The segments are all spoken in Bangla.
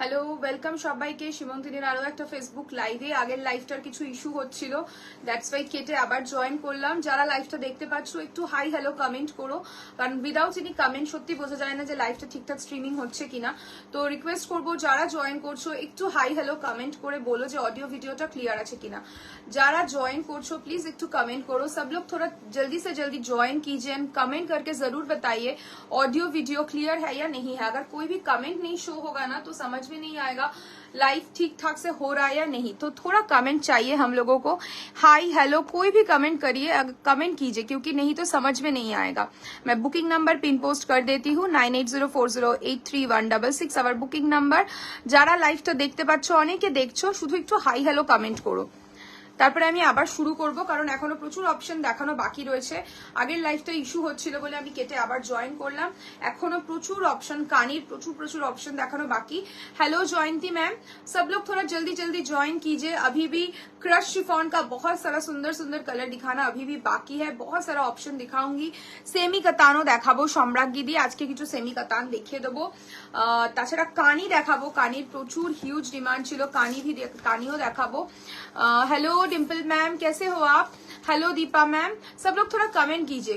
হ্যালো, ওয়েলকাম সবাইকে সীমন্তিনীর আরো একটা ফেসবুক লাইভে। আগের লাইভটার কিছু ইস্যু হচ্ছিল, দ্যাটস ওয়াই কেটে আবার জয়েন করলাম। যারা লাইভটা দেখতে পাচ্ছ একটু হাই হ্যালো কমেন্ট করো, কারণ উইদাউট এনি কমেন্ট সত্যি বোঝা যায় না যে লাইভটা ঠিকঠাক স্ট্রিমিং হচ্ছে কিনা। তো রিকোয়েস্ট করবো যারা জয়েন করছো একটু হাই হ্যালো কমেন্ট করে বলো যে অডিও ভিডিওটা ক্লিয়ার আছে কিনা। যারা জয়েन করছো प्लीज एक टू कमेंट करो। सब लोग थोड़ा जल्दी से जल्दी ज्वाइन कीजिए, कमेंट करके जरूर बताइए ऑडियो वीडियो क्लियर है या नहीं है। अगर कोई भी कमेंट नहीं शो होगा ना तो समझ में नहीं आएगा लाइव ठीक ठाक से हो रहा है या नहीं। तो थोड़ा कमेंट चाहिए हम लोगों को, हाई हेलो कोई भी कमेंट करिए, कमेंट कीजिए, क्योंकि नहीं तो समझ में नहीं आएगा। मैं बुकिंग नंबर पिन पोस्ट कर देती हूँ 9804083166 আবার বুকিং নাম্বার। যারা লাইভটা দেখতে পাচ্ছ, অনেকে দেখছো, শুধু একটু হাই হেলো কমেন্ট করো। তারপরে আমি আবার শুরু করব, কারণ এখনো প্রচুর অপশন দেখানো বাকি রয়েছে। আগের লাইভটা ইস্যু হচ্ছিল বলে আমি কেটে আবার জয়েন করলাম। এখনো প্রচুর অপশন, কানির প্রচুর ऑप्शन দেখানো বাকি। हेलो जयंती मैम, सब लोग थोड़ा जल्दी जल्दी ज्वाइन कीजिए। अभी भी क्रश शिफॉन का बहुत सारा सुंदर सुंदर कलर दिखाना अभी भी बाकी है, बहुत सारा ऑप्शन दिखाऊंगी। सेमी कतानो দেখাবো সম্রাজ্ঞী দিয়ে, আজকে কিছু সেমি কাতান দেখিয়ে দেবো। তাছাড়া কানি দেখাবো, কানির প্রচুর হিউজ ডিমান্ড ছিল, কানিও দেখাবো। हेलो डिम्पल मैम, कैसे हो आप? हेलो दीपा मैम, सब लोग थोड़ा कमेंट कीजिए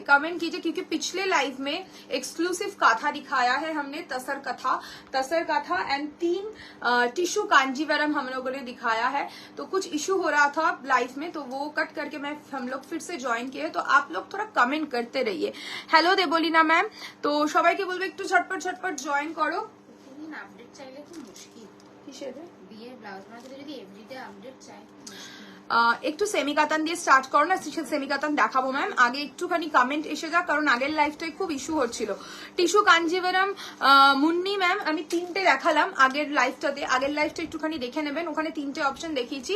क्योंकि पिछले लाइव में एक्सक्लूसिव काथा दिखाया है हमने, तसर कथा एंड 3 टिश्यू कांजीवरम हम लोगों ने दिखाया है। तो कुछ इशू हो रहा था लाइव में, तो वो कट करके हम लोग फिर से ज्वाइन किए। तो आप लोग थोड़ा कमेंट करते रहिए। हेलो देबोलिना मैम, तो সবাইকে বলবো একটু ঝটপট জয়েন করো। আপডেট চাইলে খুব মুশকিল। কিসের বিয়ের ব্লাউজ বানাতে যদি এভরিডে আপডেট চাই, একটু সেমি কাতান দিয়ে স্টার্ট করো না, সেমি কাতান দেখাবো ম্যাম। আগে একটুখানি কমেন্ট এসে যাক, কারণ আগের লাইফটাই খুব ইস্যু হচ্ছিল। টিস্যু কাঞ্জিভারাম মুন্নি ম্যাম আমি 3টে দেখালাম আগের লাইফটাতে, আগের লাইফটা একটুখানি দেখে নেবেন, ওখানে 3টে অপশন দেখিয়েছি,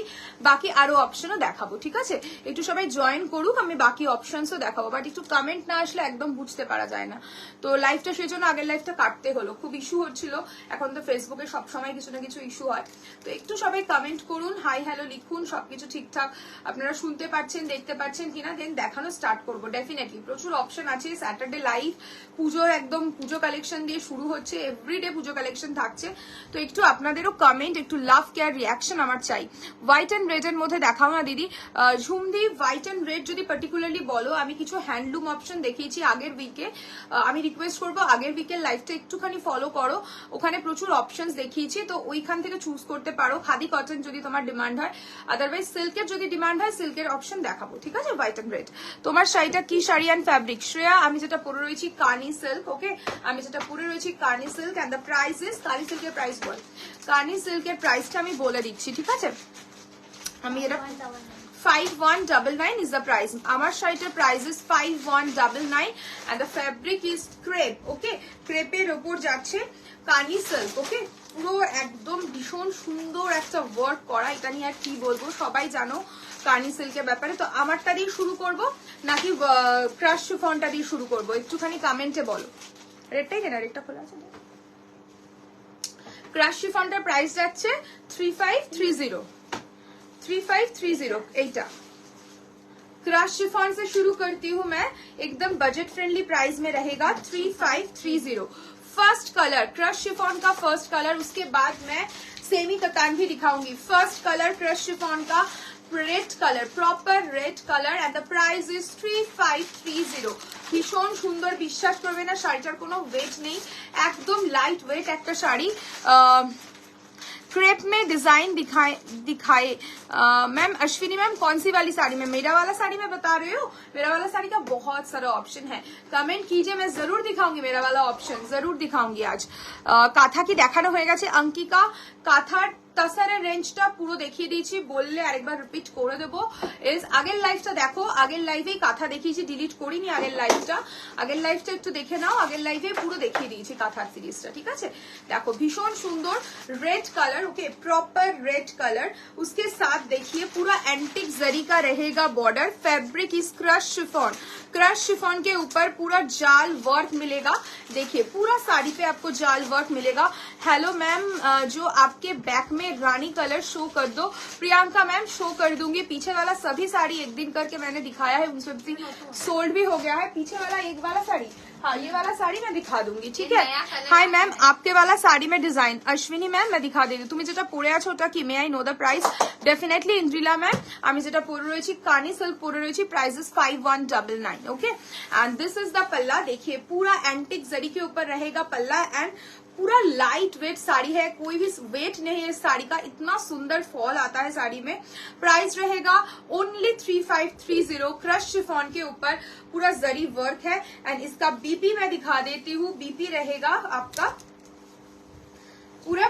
বাকি আরো অপশনও দেখাবো। ঠিক আছে, একটু সবাই জয়েন করুক, আমি বাকি অপশনসও দেখাবো, বাট একটু কমেন্ট না আসলে একদম বুঝতে পারা যায় না। তো লাইফটা সেই জন্য আগের লাইফটা কাটতে হলো, খুব ইস্যু হচ্ছিল। এখন তো ফেসবুকে সবসময় কিছু না কিছু ইস্যু হয়, তো একটু সবাই কমেন্ট করুন, হাই হ্যালো লিখুন, সবকিছু ঠিকঠাক আপনারা শুনতে পাচ্ছেন, দেখতে পাচ্ছেন কিনা, দেন দেখানো স্টার্ট করবো। ডেফিনেটলি প্রচুর অপশন আছে। স্যাটারডে লাইভ পুজোর একদম পুজো কালেকশন দিয়ে শুরু হচ্ছে, এভরিডে পুজো কালেকশন থাকছে। তো একটু আপনাদেরও কমেন্ট, একটু লাভ কেয়ার রিয়াকশন আমার চাই। হোয়াইট অ্যান্ড রেড এর মধ্যে দেখাও না দিদি। ঝুমদি হোয়াইট অ্যান্ড রেড যদি পার্টিকুলারলি বলো, আমি কিছু হ্যান্ডলুম অপশন দেখিয়েছি আগের উইকে। আমি রিকোয়েস্ট করবো আগের উইকের লাইভটা একটুখানি ফলো করো, ওখানে প্রচুর অপশন দেখিয়েছি, তো ওইখান থেকে চুজ করতে পারো। খাদি কটন যদি তোমার ডিমান্ড হয়, আদারওয়াইজ সিল্কের যদি ডিমান্ড হয় সিল্কের অপশন দেখাবো। ঠিক আছে, হোয়াইট এন্ড রেড। তোমার শাড়িটা কি শাড়ি অ্যান্ড ফ্যাব্রিক? শ্রেয়া, আমি যেটা পরে রয়েছি কানি সিল্ক। ওকে, আমি যেটা পরে রয়েছি Kani silk and the price is, Kani সিল্কের প্রাইস বল, কানি সিল্কের প্রাইসটা আমি বলে দিচ্ছি। ঠিক আছে, আমি এটা 5199 is the price. আমার শাড়িটার price is 5199 and the fabric is crepe. ওকে, ক্রেপের উপর যাচ্ছে কানি সিল্ক। ওকে, পুরো একদম ভীষণ সুন্দর একটা ওয়ার্ক করা, এটা নিয়ে আর কি বলবো, সবাই জানো কানি সিল্কের ব্যাপারে। তো আমারটা দিয়ে শুরু করব নাকি ক্রাশ শিফনটা দিয়ে শুরু করব, একটুখানি কমেন্টে বলো। রেডটাই কেনা, রেডটা খোলা আছে। ক্রাশ শিফনটার প্রাইস যাচ্ছে 3530 এইটা। क्रश शिफॉन से शुरू करती हूँ मैं, एकदम बजट फ्रेंडली प्राइस में रहेगा 3530। फर्स्ट कलर क्रश शिफॉन का फर्स्ट कलर, उसके बाद मैं सेमी कतान भी दिखाऊंगी। फर्स्ट कलर क्रश शिफॉन का red colour, proper red colour and the price is 3530। ভীষণ সুন্দর, বিশ্বাস করবে না শাড়িটার কোনো ওয়েট নেই, একদম লাইট ওয়েট একটা শাড়ি। क्रेप में डिजाइन दिखाए मैम। अश्विनी मैम कौन सी वाली साड़ी में? मेरा वाला साड़ी में बता रहे हो? मेरा वाला साड़ी का बहुत सारा ऑप्शन है, कमेंट कीजिए, मैं जरूर दिखाऊंगी मेरा वाला ऑप्शन, जरूर दिखाऊंगी आज। काथा की দেখানো হয়ে গেছে, अंकिका কাথার তাসারের রেঞ্জটা পুরো দেখিয়ে দিয়েছি, বললে আরেকবার রিপিট করে দেবো। এস আগের লাইভটা দেখো, আগের লাইভেই কাঁথা দেখিয়েছি, ডিলিট করিনি আগের লাইভটা একটু দেখে নাও, আগের লাইভে পুরো দেখিয়ে দিয়েছি কাঁথার সিরিজটা। ঠিক আছে, দেখো ভীষণ সুন্দর red colour. Okay, proper red colour, उसके साथ देखिए पूरा एंटिक जरी का रहेगा border. Fabric is crush chiffon, crush chiffon के ऊपर पूरा जाल वर्क मिलेगा। देखिए पूरा साड़ी पे आपको जाल वर्क मिलेगा। हेलो मैम, जो आपके बैक में रानी कलर शो कर दो। प्रियंका मैम शो कर दूंगी। पीछे वाला सभी साड़ी एक दिन करके मैंने दिखाया है, उनसे भी सोल्ड भी हो गया है। पीछे वाला एक वाला साड़ी, हाँ ये वाला साड़ी मैं दिखा दूंगी, ठीक है। हाय मैम, आपके वाला साड़ी में डिजाइन अश्विनी मैम मैं दिखा देगी। তুমি যেটা পরে আছো ওটা কি? May I know the price? Definitely Indrila ma'am, আমি যেটা পরে রয়েছি কানি সিল্ক পরে রয়েছি, price is 5199। Okay, and this is the पल्ला। देखिए पूरा एंटिक जरी के ऊपर रहेगा पल्ला एंड पूरा लाइट वेट साड़ी है, कोई भी वेट नहीं है इस साड़ी का। इतना सुंदर फॉल आता है साड़ी में। प्राइस रहेगा ओनली 3530। क्रश शिफॉन के ऊपर पूरा जरी वर्क है एंड इसका बीपी मैं दिखा देती हूँ। बीपी रहेगा आपका पूरा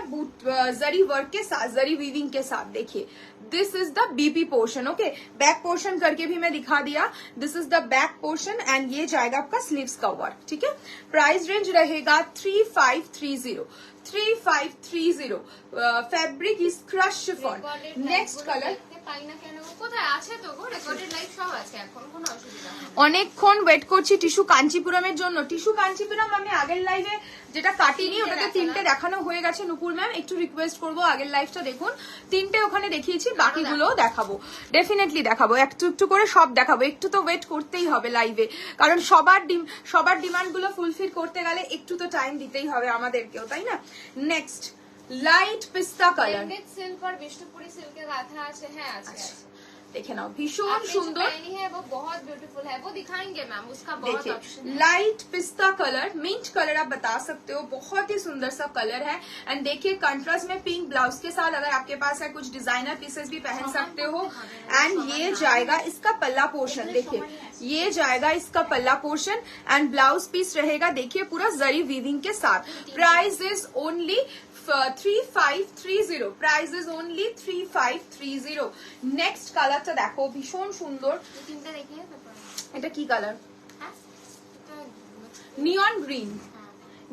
जरी वर्क के साथ, जरी वीविंग के साथ। देखिए this is the BP portion. Okay, back portion करके भी मैं दिखा दिया। This is the back portion and ये जाएगा आपका स्लीव्स का वर्क, ठीक है। प्राइस रेंज रहेगा 3530। 3530। Fabric is crush chiffon. Next colour অনেকক্ষণ ওয়েট করছি টিস্যু কাঞ্চিপুরমের জন্য। টিস্যু কাঞ্চিপুরম আমি আগের লাইভে যেটা কাটিনি ওটাতে তিনটে দেখানো হয়ে গেছে। নুপুর ম্যাম একটু রিকোয়েস্ট করবো আগের লাইভটা দেখুন, তিনটে ওখানে দেখিয়েছি, বাকিগুলো দেখাবো, ডেফিনেটলি দেখাবো, একটু একটু করে সব দেখাবো। একটু তো ওয়েট করতেই হবে লাইভে, কারণ সবার ডিমান্ড গুলো ফুলফিল করতে গেলে একটু তো টাইম দিতেই হবে আমাদেরকেও, তাই না। নেক্সট লাইট पिस्ता कलर सिल्क और विष्णुपुरी सिल्क के गाथा আছে, হ্যাঁ আছে। देखे ना भीषण सुंदर है, वो बहुत ब्यूटीफुल है, वो दिखाएंगे मैम, उसका बहुत ऑप्शन है। लाइट पिस्ता कलर, मिंट कलर आप बता सकते हो, बहुत ही सुंदर सा कलर है। एंड देखिए कंट्रास्ट में पिंक ब्लाउज के साथ अगर आपके पास है कुछ डिजाइनर पीसेस भी पहन सकते हो। एंड ये जाएगा इसका पल्ला पोर्शन। देखिए ये जाएगा इसका पल्ला पोर्शन एंड ब्लाउज पीस रहेगा देखिए पूरा जरी वीविंग के साथ। Price is only 3530। Price is only 3530। Next কালারটা দেখো ভীষণ সুন্দর। তিনটা দেখিয়ে তারপর এটা কি কালার? নিয়ন গ্রিন।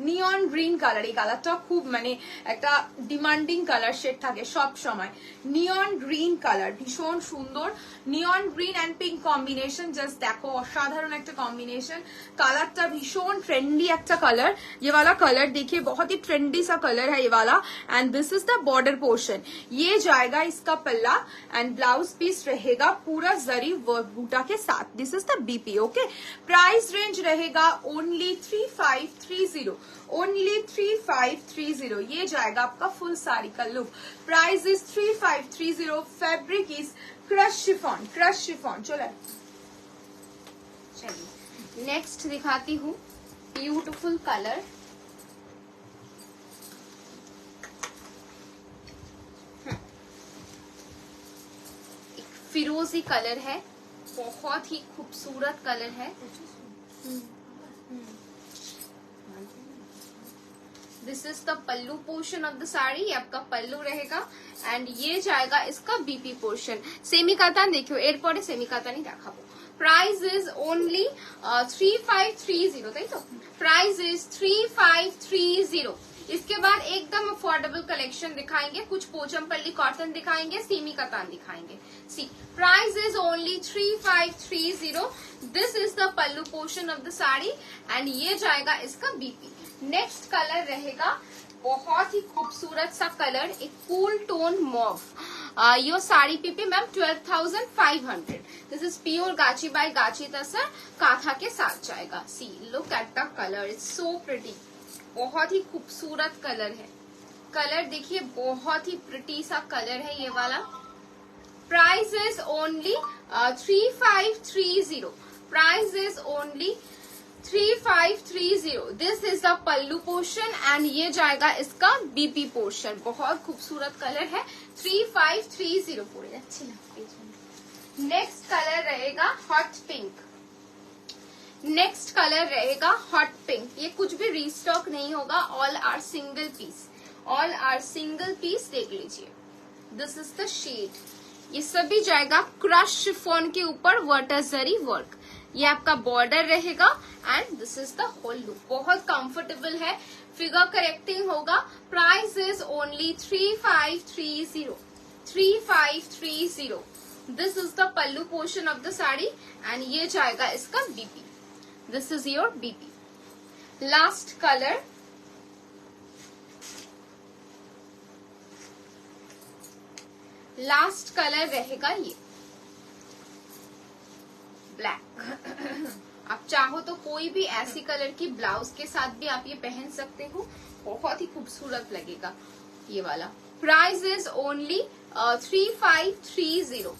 নিয়ন গ্রিন কালার। এই কালারটা খুব মানে একটা ডিমান্ডিং কালার শেড থাকে সব সময়। নিয়ন গ্রিন কালার ভীষণ সুন্দর। নিয়ন green and pink combination just देखो असाधारण একটা कॉम्बिनेशन। কালারটা ভীষণ ट्रेंडी একটা कलर। ये वाला कलर देखिए बहुत ही ट्रेंडी सा कलर है ये वाला। And this is the border portion. ये जाएगा इसका पल्ला एंड ब्लाउज पीस रहेगा पूरा जरी वर्क बूटा के साथ। This is the BP. Okay, price range रहेगा ओनली 3530। ओनली 3530। ये जाएगा आपका फुल साड़ी का look. Price is 3530। Fabric is crush chiffon. Crush chiffon. चलो चलिए नेक्स्ट दिखाती हूँ ब्यूटीफुल कलर। एक फिरोजी कलर है, बहुत ही खूबसूरत कलर है। This is the pallu portion of the sari. ये आपका पल्लू रहेगा एंड ये जाएगा इसका बीपी पोर्शन। सेमी कातान देखियो एर परे सेमी कातानी देखाबो। Price is only 3530। ताई तो प्राइस इज 3530। इसके बाद एकदम अफोर्डेबल कलेक्शन दिखाएंगे, कुछ पोचमपल्ली कॉटन दिखाएंगे, सेमी कातान दिखाएंगे। See price is only 3530। This is the pallu portion of the sari and ये जाएगा इसका बीपी। नेक्स्ट कलर रहेगा बहुत ही खूबसूरत सा कलर, एक कूल टोन मॉव। यो साड़ी पीपी ma'am 12,500। This is pure gachi by gachi tussar kantha के साथ जाएगा। See look at the colour, it's so pretty. बहुत ही खूबसूरत कलर है। कलर देखिए बहुत ही प्रिटी सा कलर है ये वाला। Price is only 3530। Price is only 3530। This is the pallu portion and ये जाएगा इसका बीपी पोर्शन। बहुत खूबसूरत कलर है। 3530 पूरी अच्छी लगती। नेक्स्ट कलर रहेगा हॉट पिंक। नेक्स्ट कलर रहेगा हॉट पिंक। ये कुछ भी रीस्टॉक नहीं होगा, all are single piece. All are single piece देख लीजिए। This is the shade. ये सभी जाएगा क्रश शिफॉन के ऊपर वाटर जरी वर्क। ये आपका बॉर्डर रहेगा and this is the whole look. बहुत कंफर्टेबल है, फिगर करेक्टिंग होगा। Price is only 3530। 3530। This is the pallu portion of the sari and ये जाएगा इसका BP. This is your BP. Last colour, last colour रहेगा ये ब्लैक. आप चाहो तो कोई भी ऐसी कलर की ब्लाउज के साथ भी आप ये पहन सकते हो, बहुत ही खूबसूरत लगेगा ये वाला. Price is only 3530.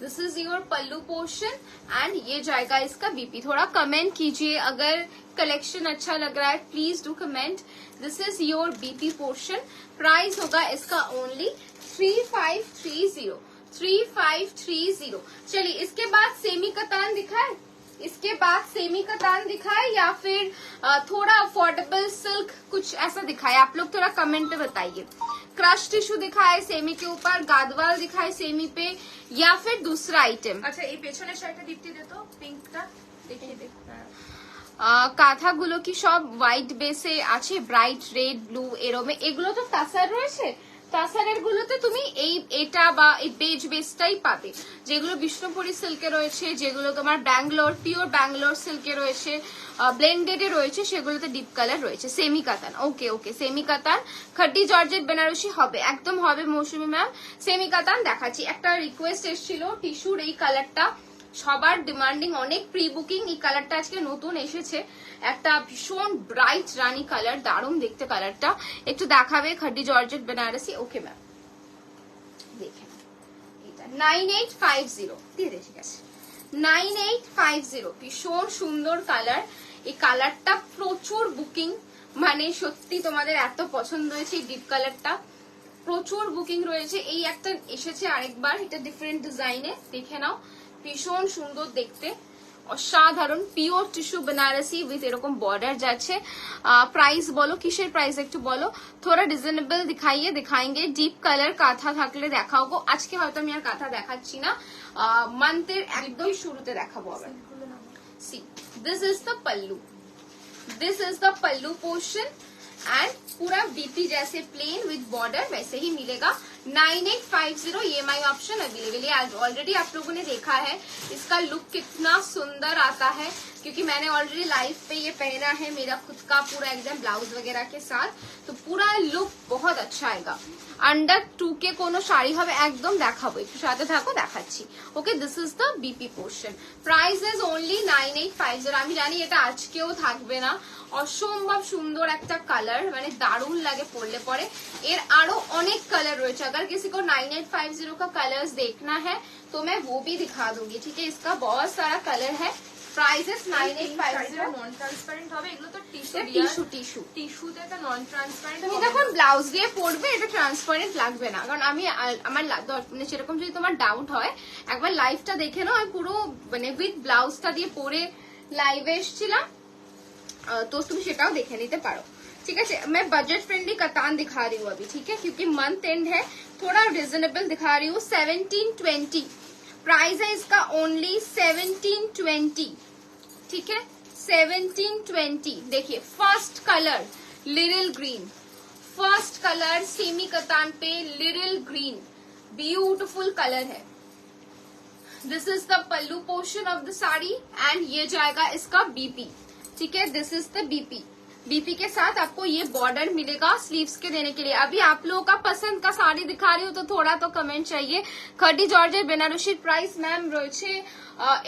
This is your pallu portion and ये जाएगा इसका बीपी. थोड़ा कमेंट कीजिए अगर कलेक्शन अच्छा लग रहा है, please do comment. This is your BP portion. Price होगा इसका ओनली 3530. 3530. चलिए इसके बाद सेमी कतान दिखाए, इसके बाद सेमी कतान दिखाए या फिर थोड़ा अफोर्डेबल सिल्क कुछ ऐसा दिखाए, आप लोग थोड़ा कमेंट में बताइए. क्रश टिश्यू दिखाए सेमी के ऊपर, गादवाल दिखाए सेमी पे, या फिर दूसरा आइटम. আচ্ছা এই পেছনের শাড়িটা দীপ্তি দে তো, পিঙ্কটা দেখিয়ে দে. কাঁথাগুলো কি সব হোয়াইট বেসে আছে, ব্রাইট রেড ব্লু এরমে, এগুলো তো তাসার রয়েছে. তাসারের গুলোতে তুমি এটা বা এই বেজ বেসটাই পাবে. যেগুলো বিষ্ণুপুরি সিল্কে রয়েছে, যেগুলো তোমার ব্যাঙ্গালোর পিওর ব্যাঙ্গালোর সিল্কে রয়েছে, ব্লেন্ডেড এ রয়েছে, সেগুলোতে ডিপ কালার রয়েছে. সেমি কাতান, ওকে ওকে সেমি কাতান, খাটি জর্জেট বেনারসি হবে, একদম হবে মৌসুমী ম্যাম. সেমি কাতান দেখাচ্ছি. একটা রিকোয়েস্ট এসেছিল টিস্যুর এই কালারটা, সবার ডিমান্ডিং, অনেক প্রি বুকিং. এই কালারটা আজকে নতুন এসেছে, একটা ভীষণ ব্রাইট রানী কালার, দারুণ দেখতে কালারটা. একটু দেখাবে খাটি জর্জেট বেনারসি. ওকে ম্যাম দেখে 9850 দিয়ে দে, ঠিক আছে 9850. ভীষণ সুন্দর কালার. এই কালারটা প্রচুর বুকিং, মানে সত্যি তোমাদের এত পছন্দ হয়েছে এই ডিপ কালারটা, প্রচুর বুকিং রয়েছে. এই একটা এসেছে আরেকবার, এটা ডিফারেন্ট ডিজাইনে, দেখে নাও. ভীষণ সুন্দর দেখতে, অসাধারণ পিওর টিস্যু বেনারসি উইথ এরকম বর্ডার যাচ্ছে. প্রাইস বলো, কিসের প্রাইস একটু বলো. থোড়া রিজনেবল দিখাইয়ে দিখাएंगे. ডিপ কালার কাঁথা থাকলে দেখাও গো. আজকে হয়তো আমি আর কাঁথা দেখাচ্ছি না, মান্থের একদম শুরুতে দেখাবো আবার. C this is the pallu, this is the pallu portion and पूरा बीपी जैसे प्लेन विद बॉर्डर वैसे ही मिलेगा. 9850 EMI ऑप्शन अवेलेबल है. ऑलरेडी आप लोगों ने देखा है इसका लुक कितना सुंदर आता है, क्योंकि मैंने ऑलरेडी लाइव पे ये पहना है मेरा खुद का पूरा एकदम ब्लाउज वगैरह के साथ, तो पूरा लुक बहुत अच्छा आएगा. अंडर 2K कोनो শাড়ি হবে একদম দেখাবো, একটু সাথে থাকো দেখাচ্ছি. Okay this is the BP portion. Price is only 9850. আমি জানি এটা আজকেও থাকবে না, অসম্ভব সুন্দর একটা কালার, মানে দারুণ লাগে পরলে পরে. এর আরো অনেক কালার রয়েছে, अगर किसी को 9850 का कलर्स देखना है तो मैं वो भी दिखा दूंगी, ठीक है. इसका बहुत सारा कलर है. प्राइसेस 9850. নন ট্রান্সপারেন্ট হবে, এগুলো তো টিস্যু টিস্যু টিস্যু টিস্যুতে তো নন ট্রান্সপারেন্ট. তুমি যখন ব্লাউজ দিয়ে পরবে এটা ট্রান্সপারেন্ট লাগবে না, কারণ আমি আমার মানে সেরকম যদি তোমার ডাউট হয় একবার লাইভটা দেখে নাও. আমি পুরো মানে উইথ ব্লাউজটা দিয়ে পরে লাইভে এসেছিলাম, তো তুমি সেটাও দেখে নিতে পারো, ठीक है. मैं बजट फ्रेंडली कतान दिखा रही हूँ अभी, ठीक है, क्योंकि मंथ एंड है, थोड़ा रिजनेबल दिखा रही हूँ. 1720 प्राइस है इसका, ओनली 1720, ठीक है 1720. देखिए first colour little green, first colour semi katan पे लिटिल ग्रीन, ब्यूटिफुल कलर है. This is the pallu portion of the sari and ये जाएगा इसका बीपी, ठीक है. This is the BP. BP के साथ आपको ये बॉर्डर मिलेगा स्लीव्स के देने के लिए. अभी आप लोगों का पसंद का साड़ी दिखा रही हूँ तो थोड़ा तो कमेंट चाहिए. खटी जॉर्जेट बेनारसी प्राइस मैम রয়েছে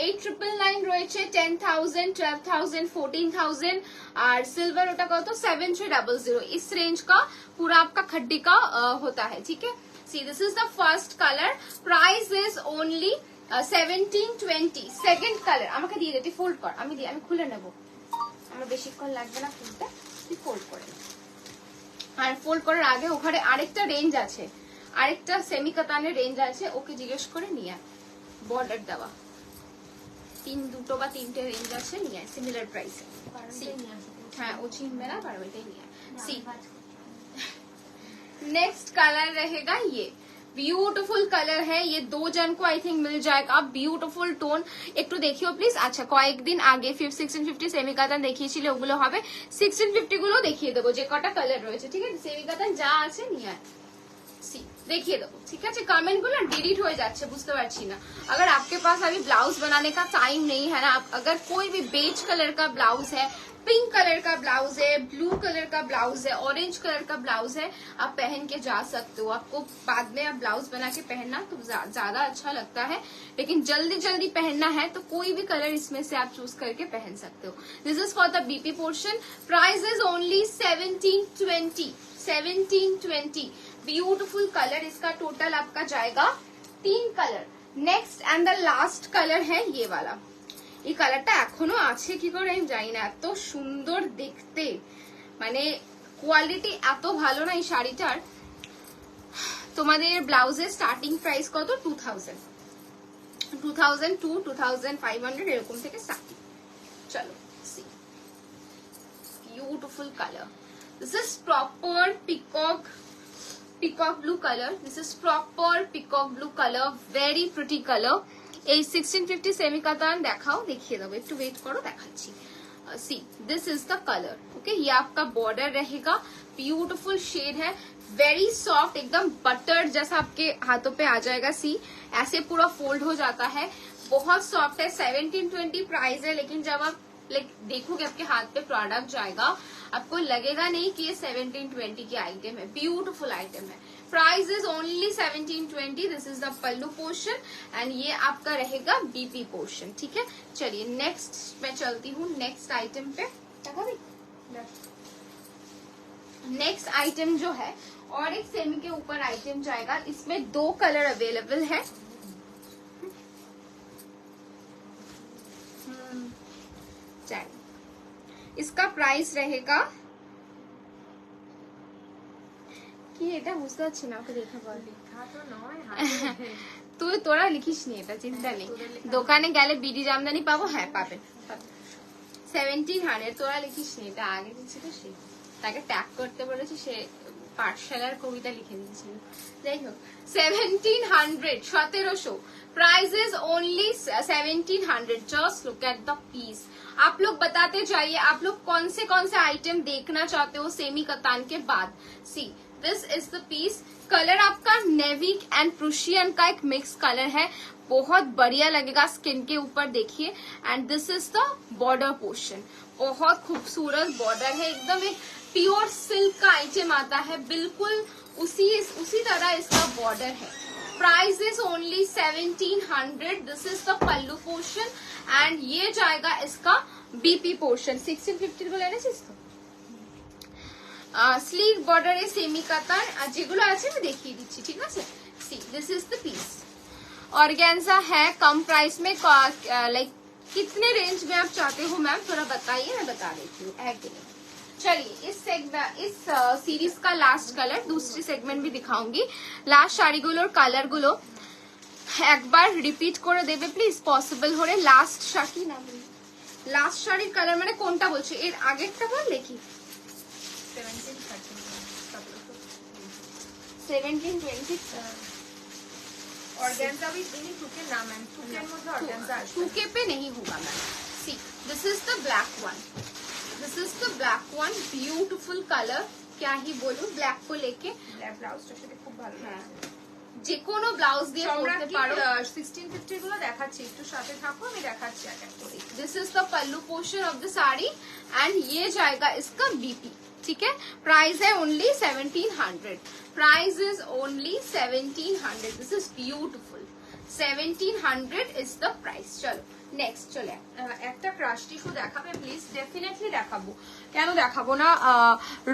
8999 রয়েছে, 10,000, 12,000, 14,000 और सिल्वर ওটা কত 7300. इस रेंज का पूरा आपका खड्डी का होता है, ठीक है. सी this is the first colour. Price is only 1720. Second colour আমাকে দিয়ে দে, তুই ফোল্ড কর, আমি খুলে নেবো, আমার বেশিক্ষণ লাগবে না খুলতে, তুই ফোল্ড করে. আর ফোল্ড করার আগে ওখানে আরেকটা রেঞ্জ আছে, আরেকটা সেমি কাতানের রেঞ্জ আছে, ওকে জিজ্ঞেস করে নিয়ে বর্ডার দেওয়া দুটো বা তিনটে রেঞ্জ আছে, নিয়ে সিমিলার প্রাইসে. হ্যাঁ ও চিনবে না, পারো এটাই নিয়ে. সি नेक्स्ट कलर रहेगा ये, ब्यूटिफुल कलर है ये, 2 जन को आई थिंक मिल जाएगा. ब्यूटिफुल টোন, একটু দেখিও প্লিজ. আচ্ছা কয়েকদিন আগে 1650 সেমি কাতান দেখিয়েছিল, ওগুলো হবে 1650 গুলো দেখিয়ে দেবো, যে কটা কালার রয়েছে, ঠিক আছে. সেমি কাতান যা আছে নিয়ে সি দেখিয়ে দেবো, ঠিক আছে। কমেন্ট গুলো डिलीट হয়ে যাচ্ছে, বুঝতে পারছি না। अगर आपके पास अभी ब्लाउज बनाने का टाइम नहीं है ना, अगर कोई भी बेज कलर का ब्लाउज है, पिंक कलर का ब्लाउज है, ब्लू कलर का ब्लाउज है, ऑरेंज कलर का ब्लाउज है, आप पहन के जा सकते हो। आपको बाद में आप ब्लाउज बना के पहनना तो ज्यादा अच्छा लगता है, लेकिन जल्दी जल्दी पहनना है तो कोई भी कलर इसमें से आप चूज करके पहन सकते हो। This is for the BP portion. Price is only 1720। Beautiful colour, इसका टोटल आपका जाएगा 3 colour. Next and the last colour है ये वाला। এই কালারটা এখনো আছে কি করে আমি জানি না, এত সুন্দর দেখতে, মানে কোয়ালিটি এত ভালো না এই শাড়িটার। তোমাদের ব্লাউজের স্টার্টিং প্রাইস কত? 2000, 2500 এরকম থেকে স্টার্টিং। চলো see, beautiful colour. This is proper peacock blue colour. This is proper peacock blue colour, very pretty colour. এই 1650 सेमी कातान দেখাও, দেখিয়ে দেবো, একটু वेट करो, দেখাচ্ছি। सी this is the colour, okay. ये आपका बॉर्डर रहेगा, ब्यूटीफुल शेड है, वेरी सॉफ्ट, एकदम बटर जैसा आपके हाथों पे आ जाएगा। सी ऐसे पूरा फोल्ड हो जाता है, बहुत सॉफ्ट है। 1720 प्राइस है, लेकिन जब आप देखोगे आपके हाथ पे प्रोडक्ट जाएगा, आपको लगेगा नहीं कि ये 1720 की आइटम है। ब्यूटीफुल आइटम है। Price is only 1720। This is the pallu portion and ये आपका रहेगा बीपी पोर्शन, ठीक है। चलिए नेक्स्ट मैं चलती हूँ नेक्स्ट आइटम पे। नेक्स्ट आइटम जो है और एक सेमी के ऊपर आइटम जाएगा, इसमें 2 कलर अवेलेबल है। इसका प्राइस रहेगा কি, এটা বুঝতে পারছি না, ওকে দেখা বল। তুই তোরা লিখিস নি, এটা চিন্তা নেই, দোকানে গেলে বিডি জামদানি পাবো, হ্যাঁ পাবেন। 1700 তোরা লিখিস নি, এটা আগে দিচ্ছিল সে, তাকে ট্যাগ করতে বলেছি, সে পাঠশালার কবিতা লিখে দিয়েছিল। যাই হোক 1700, 1700। Price is only 1700। Just look at the piece. आप लोग बताते जाइए आप लोग कौन से आइटम देखना चाहते हो सेमी कतान के बाद। See this is the piece. Colour आपका नेवी एंड प्रुशियन का एक मिक्स कलर है, बहुत बढ़िया लगेगा स्किन के ऊपर, देखिए। And this is the border portion, बहुत खूबसूरत बॉर्डर है, एकदम एक प्योर सिल्क का आइटम आता है, बिल्कुल उसी तरह इसका बॉर्डर है। Price is only 1700। This is the pallu portion and ये जाएगा इसका बीपी पोर्शन। 1650 को लेना चाहिए इसको। স্লিভ বর্ডারে সেমি কাতান যেগুলো আছে আমি দেখিয়ে দিচ্ছি, ঠিক আছে। See this is the piece. Organza है कम प्राइस में, लाइक कितने रेंज में आप चाहते हो मैम, थोड़ा बताइए, मैं बता देती हूँ। चलिए इस सीरीज का लास्ट कलर, दूसरी सेगमेंट भी दिखाऊंगी। लास्ट শাড়িগুলোর কালারগুলো একবার রিপিট করে দেবে প্লিজ, পসিবল হলে। লাস্ট শাড়ি না, লাস্ট শাড়ির কালার মানে কোনটা বলছো, এর আগেরটা বললে কি? 1720 ऑर्गेन्जा भी इन्हीं टूके नाम है, टूके मुझे ऑर्गेन्जा टूके पे नहीं होगा ma'am. C this is the black one, this is the black one, beautiful colour, क्या ही बोलूं। ब्लैक को लेके ব্ল্যাক ব্লাউজটার সাথে খুব ভালো লাগছে। যে কোনো ব্লাউজ দিয়ে পরতে পারো। 1650 গুলো দেখাচ্ছি, একটু সাথে থাকো, আমি দেখাচ্ছি এক এক করে। This is the pallu portion of the sari and ये जाएगा इसका बीपी, ठीक है। प्राइस है only 1700। Price is only 1700। This is beautiful. 1700 is the price. चलो नेक्स्ट चले একটা ক্রাশ টিস্যু দেখাবে প্লিজ। ডেফিনেটলি দেখাবো, কেন দেখাবো না।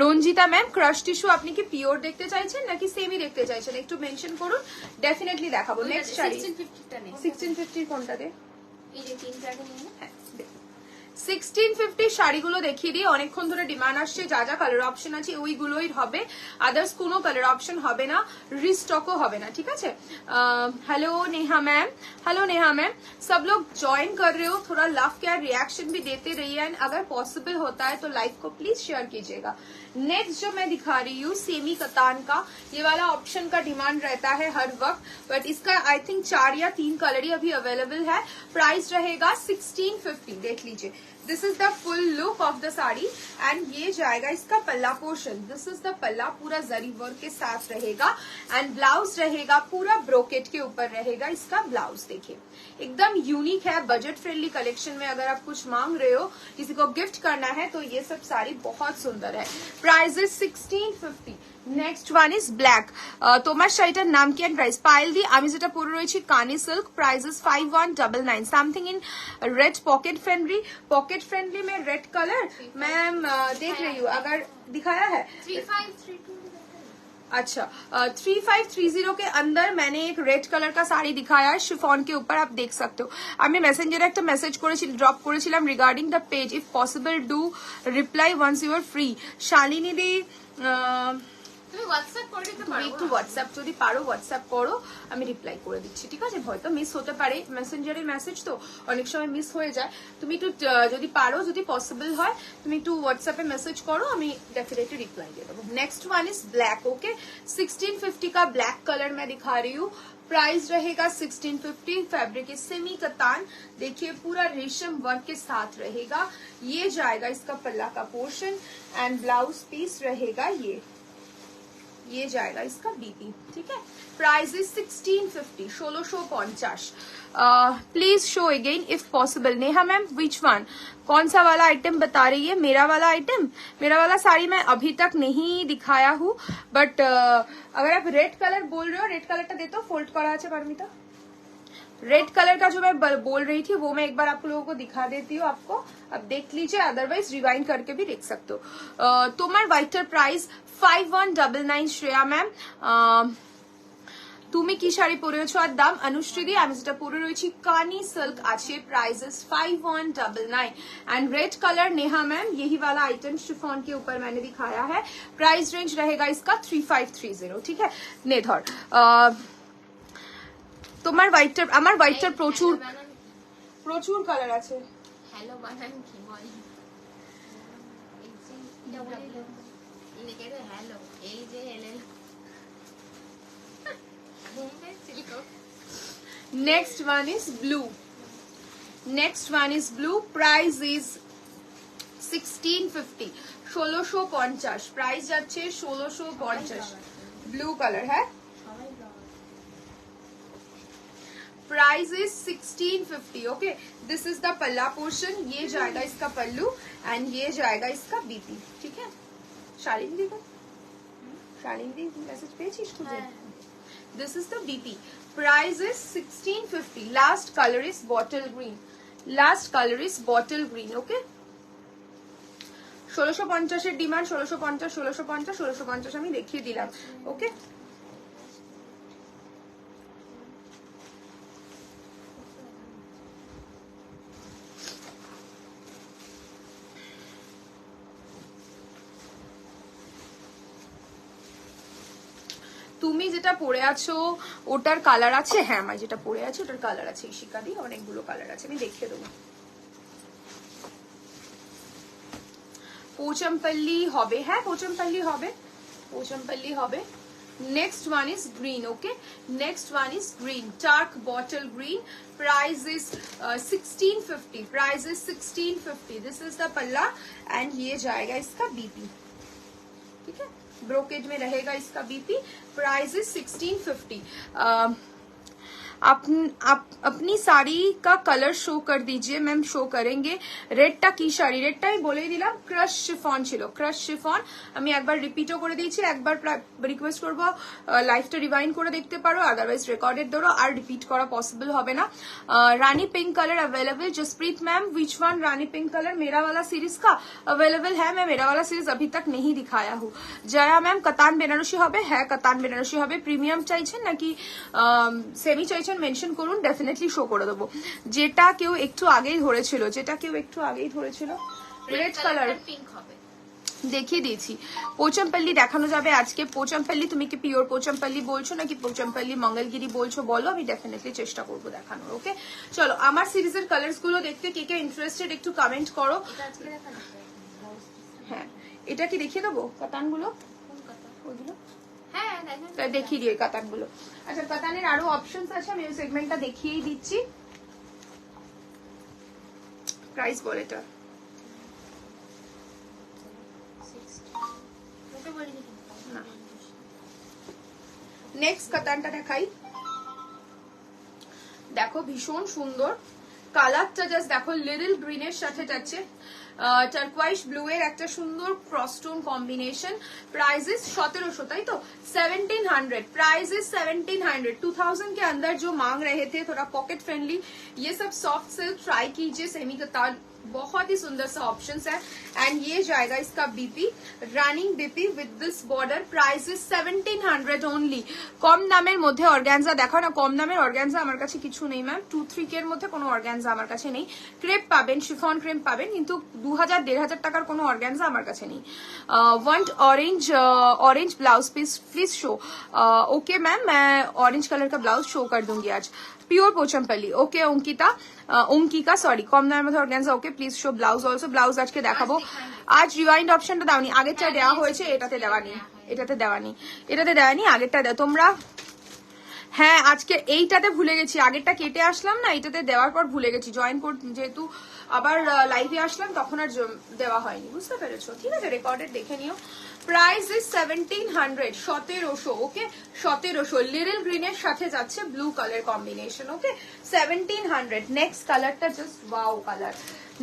রঞ্জিতা ম্যাম, ক্রাশ টিস্যু আপনি কি পিওর দেখতে চাইছেন নাকি সেমি দেখতে চাইছেন, একটু মেনশন করুন, ডেফিনেটলি দেখাবো। নেক্সট শাড়ি 1650 কোনটা দে, এই যে তিনটা নিয়ে। হ্যাঁ 1650 শাড়িগুলো দেখিয়ে দিই, অনেকক্ষণ ধরে ডিমান্ড আসছে, যা যা কালার অপশন আছে ওইগুলোই হবে, আদার্স কোনো কালার অপশন হবে না, রিস্টকও হবে না, ঠিক আছে। Hello Neha ma'am, hello Neha ma'am, सब लोग ज्वाइन कर रहे हो, थोड़ा लव केयर रिएक्शन भी देते रहिए एंड अगर पॉसिबल होता है तो लाइव को प्लीज शेयर कीजिएगा। नेक्स्ट जो मैं दिखा रही हूँ सेमी कतान का, ये वाला ऑप्शन का डिमांड रहता है हर वक्त, बट इसका आई थिंक 4 या 3 कलर ही अभी अवेलेबल है। प्राइस रहेगा 1650, देख लीजिए this is the full look of the sari and ये जाएगा इसका पल्ला पोर्शन। दिस इज द पल्ला, पूरा जरी वर्क के साथ रहेगा एंड ब्लाउज रहेगा पूरा ब्रोकेट के ऊपर रहेगा इसका ब्लाउज। देखिए एकदम यूनिक है, बजट फ्रेंडली कलेक्शन में अगर आप कुछ मांग रहे हो, किसी को गिफ्ट करना है तो ये सब साड़ी बहुत सुंदर है। Price is 1650। Next one is black. তোমার শাড়িটার নাম কি এন্ড প্রাইস? পায়েল দি, আমি যেটা পরে রয়েছি Kani silk, price is 5199। Something in red pocket friendly में रेड कलर मैम देख रही हूँ, अगर दिखाया है 3532 अच्छा 3530 के अंदर मैंने एक रेड कलर का साड़ी दिखाया है शिफॉन के ऊपर, आप देख सकते हो। আমি মেসেঞ্জারে একটা মেসেজ ড্রপ করেছিলাম regarding the page, if possible do reply once you are free. Shalini দি তুমি হোয়াটসঅ্যাপ করে দিতে তুমি পারো, একটু হোয়াটসঅ্যাপ যদি পারো হোয়াটসঅ্যাপ করো, আমি রিপ্লাই করে দিচ্ছি, ঠিক আছে? হয়তো মিস হতে পারে, মেসেঞ্জারের মেসেজ তো অনেক সময় মিস হয়ে যায়। তুমি একটু যদি পারো, যদি পসিবল হয় তুমি একটু হোয়াটসঅ্যাপে মেসেজ করো, আমি डेफिनेटली रिप्लाई दे दूंगा। Next one is black. Okay 1650 का ब्लैक कलर मैं दिखा रही हूँ, प्राइस रहेगा 1650। फैब्रिक इज सेमी कतान, देखिए पूरा रेशम वर्क के साथ रहेगा। ये जाएगा इसका पल्ला का पोर्शन एंड ब्लाउज पीस रहेगा ये जाएगा इसका बीपी, ठीक है? Price is 1650, 1650। Please show again if possible. Neha ma'am which one, कौन सा वाला आइटम बता रही है? मेरा वाला आइटम, मेरा वाला साड़ी मैं अभी तक नहीं दिखाया हूँ, बट अगर आप रेड कलर बोल रहे हो, रेड कलर टा देते हो फोल्ड करा है परमिता। रेड कलर का जो मैं बोल रही थी वो मैं एक बार आप लोगों को दिखा देती हूँ, आपको अब देख लीजिए, अदरवाइज रिवाइंड करके भी देख सकते हो। তোমার হোয়াইটের প্রাইস 5199 শ্রেয়া ম্যাম। তুমি কি শাড়ি পরেছো আর দাম? অনুশ্রী, আমি যেটা পরে রয়েছি কানি सिल्क আছে, price is 5199 and red colour Neha ma'am यही वाला आइटम शिफॉन के ऊपर मैंने दिखाया है। प्राइस रेंज रहेगा इसका 3530, ठीक है? ने धर তোমার হোয়াইটটার, আমার হোয়াইটটার প্রচুর কালার আছে। হ্যালো বানান কি বল, হ্যালো এই যে next one is blue. Next one is blue, price is 1650, 1650 price যাচ্ছে 1650। ब्लू कलर है, price is 1650। Okay this is the पल्ला पोर्शन, ये जाएगा इसका पल्लू एंड ये जाएगा इसका बीपी, ठीक है? शालिनी दी मैसेज पेजिस खुदे। This is the BP, price is 1650। Last colour is bottle green, okay 1650 এর ডিমান্ড, 1650 আমি দেখিয়ে দিলাম। ওকে তুমি যেটা পরে আছো ওটার কালার আছে? হ্যাঁ আমি যেটা পরে আছি ওটার কালার আছে, ইশিকা দি অনেকগুলো কালার আছে, আমি দেখিয়ে দেবো। পোচমপল্লি হবে, হ্যাঁ পোচমপল্লি হবে। Next one is green. Okay next one is green, dark bottle green. Price is 1650। This is the palla and ये जाएगा इसका बीपी, ठीक है? ब्रोकेज में रहेगा इसका बीपी। Price is 1650। अपनी साड़ी का कलर शो कर दीजिए मैम। शो करेंगे। रेडटा की শাড়ি? রেডটা আমি বলেই দিলাম, ক্রাশ শিফন ছিল, ক্রাশ শিফন। আমি একবার রিপিটও করে দিয়েছি, একবার রিকোয়েস্ট করব লাইভটা রিভাইন্ড করে দেখতে পারো, আদারওয়াইজ রেকর্ডেড ধরো, আর রিপিট করা पॉसिबल হবে না। Rani pink colour available. Jaspreet ma'am which one rani pink colour? मेरा वाला सीरीज का अवेलेबल है, मैं मेरा वाला सीरीज अभी तक नहीं दिखाया हूँ। जया मैम कतान बेनारसी হবে? হ্যাঁ কতান বেনারসি হবে। প্রিমিয়াম চাইছেন নাকি সেমি চাইছেন মেনশন করুন, डेफिनेटली শো করে দেবো। যেটা কেউ একটু আগেই ধরেছিল, রেড কালার পিঙ্ক হবে, দেখিয়ে দিয়েছি। পোচমপল্লি দেখানো যাবে আজকে। পোচমপল্লি তুমি কি পিওর পোচমপল্লি বলছো নাকি পোচমপল্লি মঙ্গলগিরি বলছো বলো, আমি डेफिनेटली চেষ্টা করবো দেখানোর। ওকে চলো আমার সিরিজের কালার্স গুলো দেখতে কে কে ইন্টারেস্টেড একটু কমেন্ট করো। হ্যাঁ এটা কি দেখিয়ে দেবো কাতানগুলো? ওইগুলো হ্যাঁ দেখিয়ে দিই কাতানগুলো। আচ্ছা কাতানের আরো অপশনস আছে, আমি ওই সেগমেন্টটা দেখিয়েই দিচ্ছি। প্রাইস বল এটা না। নেক্সট কাতানটা দেখাই, দেখো ভীষণ সুন্দর কালারটা, জাস্ট দেখো লিটল গ্রিনের সাথে যাচ্ছে টার্কোয়াইশ ব্লু এর একটা সুন্দর ক্রসটোন কম্বিনেশন। प्राइजेस 1700, তাই তো 1700, प्राइजेस 1700। 2000 के अंदर जो मांग रहे थे थोड़ा पॉकेट फ्रेंडली, ये सब सॉफ्ट सिल्क ट्राई कीजिए, सेमी कतान बहुत ही सुंदर सा ऑप्शन है। एंड ये जाएगा इसका BP, running BP with this border, price is 1700 only. কম দামের মধ্যে অর্গানজা দেখো না, কম দামের অর্গানজা আমার কাছে কিছু নেই ম্যাম, 2-3 এর মধ্যে কোনো অর্গানজা আমার কাছে নেই। ক্রেপ পাবেন, শিফন ক্রেপ পাবেন, কিন্তু 2000-1500 টাকার কোনো অর্গানজা আমার কাছে নেই। Want orange blouse please show. Okay ma'am, मैं ऑरेंज कलर का ब्लाउज शो कर दूंगी आज। পিওর পোচমপল্লি, ওকে অঙ্কিকা সরি, কম দামের মধ্যে organza, okay please show blouse also. Blouse আজকে দেখাবো। আজ রিওয়াইন্ড অপশনটা দাওনি, আগেরটা দেওয়া হয়েছে, এটাতে দেওয়া নেই, এটাতে দেওয়ানি, আগেরটা দাও তোমরা। হ্যাঁ আজকে এইটাতে ভুলে গেছি, আগেরটা কেটে আসলাম না, এটাতে দেওয়ার পর ভুলে গেছি, জয়েন করতে যেহেতু আবার লাইভে আসলাম তখন আর দেওয়া হয়নি, বুঝতে পেরেছো? ঠিক আছে, রেকর্ডেড দেখে নিও। Price is 1700, 1700, okay 1700। লিটল গ্রিনের সাথে যাচ্ছে ব্লু কালার কম্বিনেশন, ওকে 1700। নেক্সট কালারটা জাস্ট ওয়াও কালার,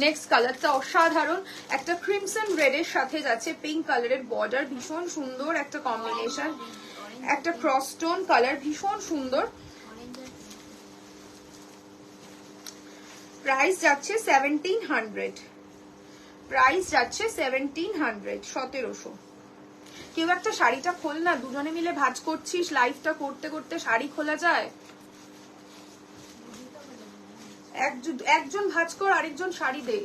নেক্সট কালারটা অসাধারণ, একটা ক্রিমসন রেড এর সাথে যাচ্ছে পিঙ্ক কালারের বর্ডার, ভীষণ সুন্দর একটা কম্বিনেশন, একটা ক্রস টোন কালার, ভীষণ সুন্দর। প্রাইস যাচ্ছে 1700, প্রাইস যাচ্ছে 1700, 1700। কেউ একটা শাড়িটা খোল না, দুজনে মিলে ভাঁজ করছিস, লাইভটা করতে করতে শাড়ি খোলা যায়? একজন ভাঁজ কর, আরেকজন শাড়ি দে।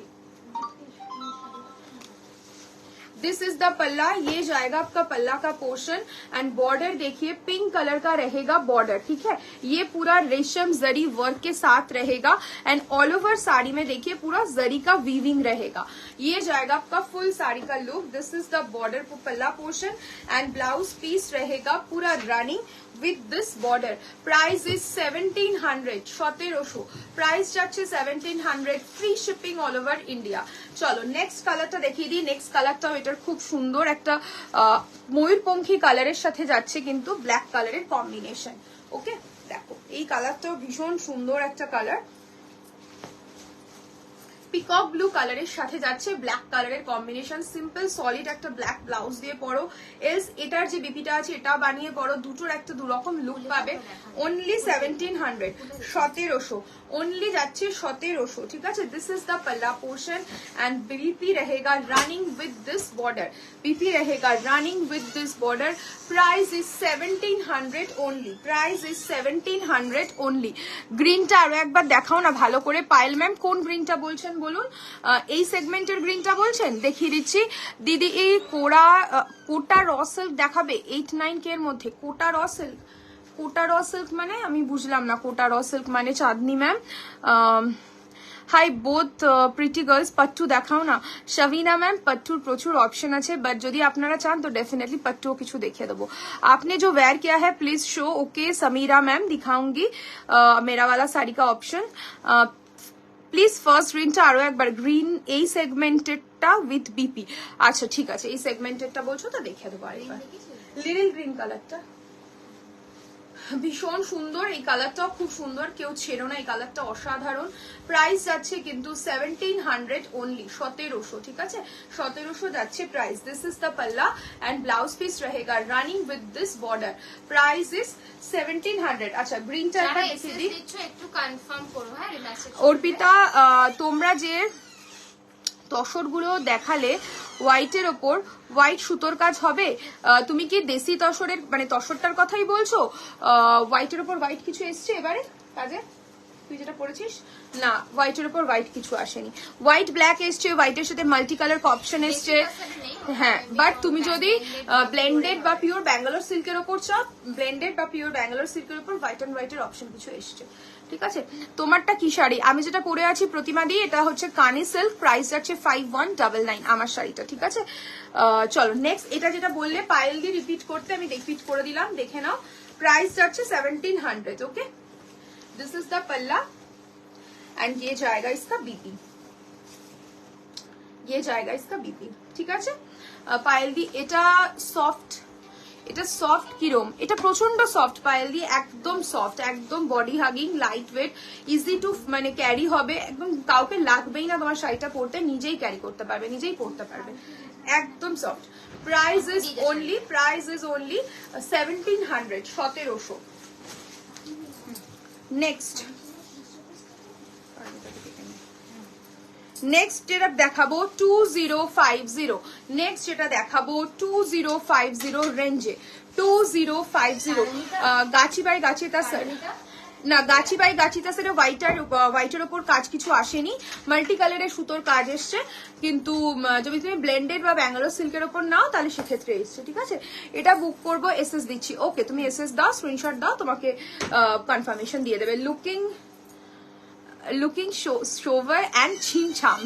दिस इज द पल्ला, ये जाएगा आपका पल्ला का पोर्शन, एंड बॉर्डर देखिए पिंक कलर का रहेगा बॉर्डर, ठीक है, ये पूरा रेशम जरी वर्क के साथ रहेगा, एंड ऑल ओवर साड़ी में देखिए पूरा जरी का वीविंग रहेगा। ये जाएगा आपका फुल साड़ी का look. This is the border पल्ला पोर्शन, एंड ब्लाउज पीस रहेगा पूरा running with this border. Price is 1700, 1700, price যাচ্ছে 1700, free shipping all over India। চলো নেক্সট কালারটা দেখিয়ে দিই। নেক্সট কালারটাও এটার খুব সুন্দর একটা ময়ূরপঙ্খী কালারের সাথে যাচ্ছে কিন্তু ব্ল্যাক কালারের কম্বিনেশন, ওকে দেখো এই কালারটাও ভীষণ সুন্দর একটা কালার, পিকক ব্লু কালারের সাথে যাচ্ছে ব্ল্যাক কালারের কম্বিনেশন, সিম্পল সলিড একটা ব্ল্যাক ব্লাউজ দিয়ে পরো, এলস এটার যে বিপিটা আছে এটা বানিয়ে পরো, দুটোর একটা দুরকম লুক পাবে। অনলি 1700, 1700 ओनली যাচ্ছে 1700, ঠিক আছে। This is the palla portion and BP रहेगा running with this border, BP रहेगा running with this border. Price is 1700 only, price is 1700 only. গ্রিনটা আরো একবার দেখাও না ভালো করে, পায়েল ম্যাম কোন গ্রিনটা বলছেন বলুন, এই সেগমেন্টের গ্রিনটা বলছেন, দেখিয়ে দিচ্ছি দিদি। এই কোটা র সিল্ক দেখাবে 8-9K এর মধ্যে, কোটা র সিল্ক, কোটা র সিল্ক মানে আমি বুঝলাম না, কোটা র সিল্ক মানে Chandni ma'am. Hi both pretty girls, pattu দেখাও না। শাবিনা ম্যাম पट्टूर প্রচুর অপশন আছে, বাট যদি আপনারা চান তো ডেফিনেটলি पट्टू কিছু দেখিয়ে দেবো। आपने जो वेयर किया है please show. Okay Samira ma'am दिखाऊंगी मेरा वाला साड़ी का ऑप्शन। প্লিজ ফার্স্ট গ্রিনটা আরো একবার, গ্রিন এই সেগমেন্টেডটা উইথ বিপি। আচ্ছা ঠিক আছে, এই সেগমেন্টেডটা বলছো তো দেখিয়ে দেবো আরেকবার। লিটল গ্রিন কালারটা ভীষণ সুন্দর, এই কালারটাও খুব সুন্দর, কেউ ছেড়ো না, এই কালারটা অসাধারণ। প্রাইস যাচ্ছে কিন্তু 1700 ओनली, 1700, ঠিক আছে 1700 যাচ্ছে প্রাইস। দিস ইজ দ্য पल्ला एंड ब्लाउज पीस रहेगा running with this border. Price is 1700। আচ্ছা গ্রিনটা একটা দেখিয়ে দিই, একটু কনফার্ম করো। হ্যাঁ অর্পিতা তোমরা যে তসরগুলো দেখালে হোয়াইটের ওপর, হোয়াইট সুতোর কাজ হবে, তুমি কি দেশি তসরের মানে তসরটার কথাই বলছো? হোয়াইটের ওপর হোয়াইট কিছু এসছে এবারে কাজে, তুই যেটা পড়েছিস না, হোয়াইটের ওপর হোয়াইট কিছু আসেনি, হোয়াইট ব্ল্যাক এসছে, হোয়াইটের সাথে মাল্টি কালার অপশন এসছে। হ্যাঁ বাট তুমি যদি ব্লেন্ডেড বা পিওর ব্যাঙ্গালোর সিল্কের ওপর চাও, ব্লেন্ডেড বা পিওর ব্যাঙ্গালোর সিল্কের ওপর হোয়াইট অ্যান্ড হোয়াইটের অপশন কিছু এসছে, ঠিক আছে। তোমারটা কি শাড়ি? আমি যেটা পরে আছি প্রতিমা দি, এটা হচ্ছে কানি সিল্ক, প্রাইস যাচ্ছে 5199 আমার শাড়িটা, ঠিক আছে। চলো নেক্সট, এটা যেটা বললে পায়েল দি রিপিট করতে, আমি রিপিট করে দিলাম, দেখে নাও। প্রাইস যাচ্ছে 1700, ওকে। This is the palla and ये जाएगा इसका बीपी, ये जाएगा इसका बीपी, ঠিক আছে। পায়েল দি এটা সফট, এটা সফট কিরম, এটা প্রচন্ড সফট পায়েল দি, একদম সফট, একদম body hugging, light weight, easy to মানে ক্যারি হবে, একদম কাউকে লাগবেই না তোমার শাড়িটা পরতে, নিজেই ক্যারি করতে পারবে, নিজেই পরতে পারবে, একদম soft. Price is only 1700, 1700। Next যেটা দেখাবো 2050, নেক্সট যেটা দেখাবো 2050 রেঞ্জে, 2050 গাছি বাই গাছিতা স্যার, না গাছি বাই গাছিতা স্যার হোয়াইটের ওপর কাজ কিছু আসেনি, মাল্টি কালারের সুতোর কাজ এসছে, কিন্তু যদি তুমি ব্লেন্ডেড বা ব্যাঙ্গালোর সিল্কের ওপর নাও তাহলে সেক্ষেত্রে এসছে, ঠিক আছে। এটা বুক করবো, এসএস দিচ্ছি, ওকে তুমি এসএস দাও, স্ক্রিনশট দাও, তোমাকে কনফার্মেশন দিয়ে দেবে। लुकिंग शोवर एंड छीन छाम।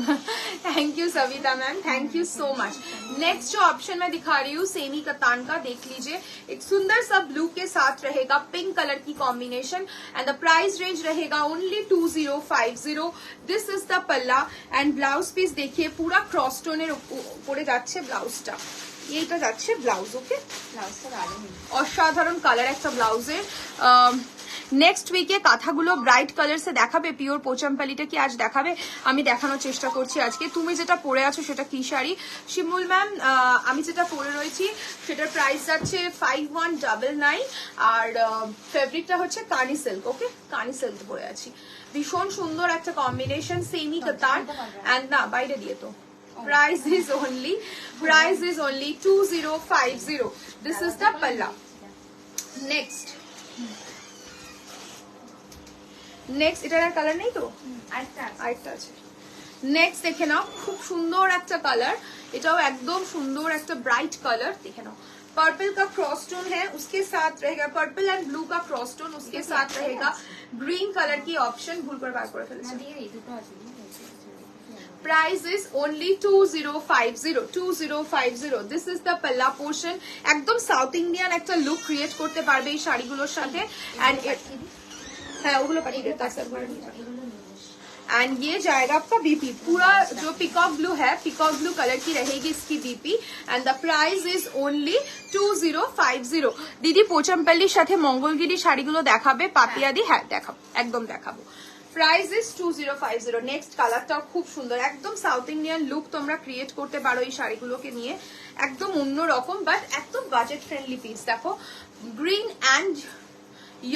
Thank you Savita ma'am, thank you so much. Next जो ऑप्शन मैं दिखा रही हूँ सेमी कतान का, देख लीजिए, एक सुंदर सा ब्लू के साथ रहेगा पिंक कलर की combination and the price range रहेगा only 2050। This is the palla and blouse piece देखिए पूरा क्रॉस टोনের উপরে যাচ্ছে ব্লাউজটা, এইটা যাচ্ছে ব্লাউজ, ওকে ব্লাউজটা দারুণ অসাধারণ কালার একটা ব্লাউজের। নেক্সট উইকে কাঁথাগুলো ব্রাইট কালারসে দেখাবে, পিওর পোচামপালিটা কি আজ দেখাবে, আমি দেখানোর চেষ্টা করছি আজকে। তুমি যেটা পরে আছো সেটা কি শাড়ি শিমুল ম্যাম? আমি যেটা পরে রয়েছি সেটার প্রাইস যাচ্ছে 5199 আর ফেব্রিকটা হচ্ছে কানি সিল্ক, ওকে কানি সিল্ক পরে আছি, ভীষণ সুন্দর একটা কম্বিনেশন, সেমি কাতান এন্ড না বাইরে দিয়ে তো। Price is only 2050. This is the palla. Next এটার কালার নেই তো, আরেকটা আছে। নেক্সট দেখে নাও, খুব সুন্দর একটা কালার, এটাও একদম সুন্দর একটা ব্রাইট কালার, দেখে নাও। पर्पल का क्रॉस स्टोन है, उसके साथ रहेगा पर्पल एंड ब्लू का क्रॉस स्टोन, उसके साथ रहेगा ग्रीन कलर की ऑप्शन, भूल कर बात कर फेलेছি। Price is only 2050. This is the palla portion. একদম সাউথ ইন্ডিয়ান একটা লুক ক্রিয়েট করতে পারবে এই শাড়িগুলোর সাথে। एंड হ্যাঁ ওগুলো পাঠিয়ে দেতা স্যার। एंड ये जाएगा आपका बीपी, पूरा जो पिकॉक ब्लू है, पिकॉक ब्लू कलर की रहेगी इसकी BP and the price is only 2050। दीदी पोचमपल्लिर साथे मंगलगिरी শাড়িগুলো দেখাবে, পাপিয়াদি হ্যাঁ দেখাবো, একদম দেখাবো। Price is 2050। নেক্সট কালারটাও খুব সুন্দর, একদম সাউথ ইন্ডিয়ান লুক তোমরা ক্রিয়েট করতে পারো এই শাড়িগুলোকে নিয়ে, একদম অন্যরকম বাট একদম বাজেট ফ্রেন্ডলি পিস। দেখো green and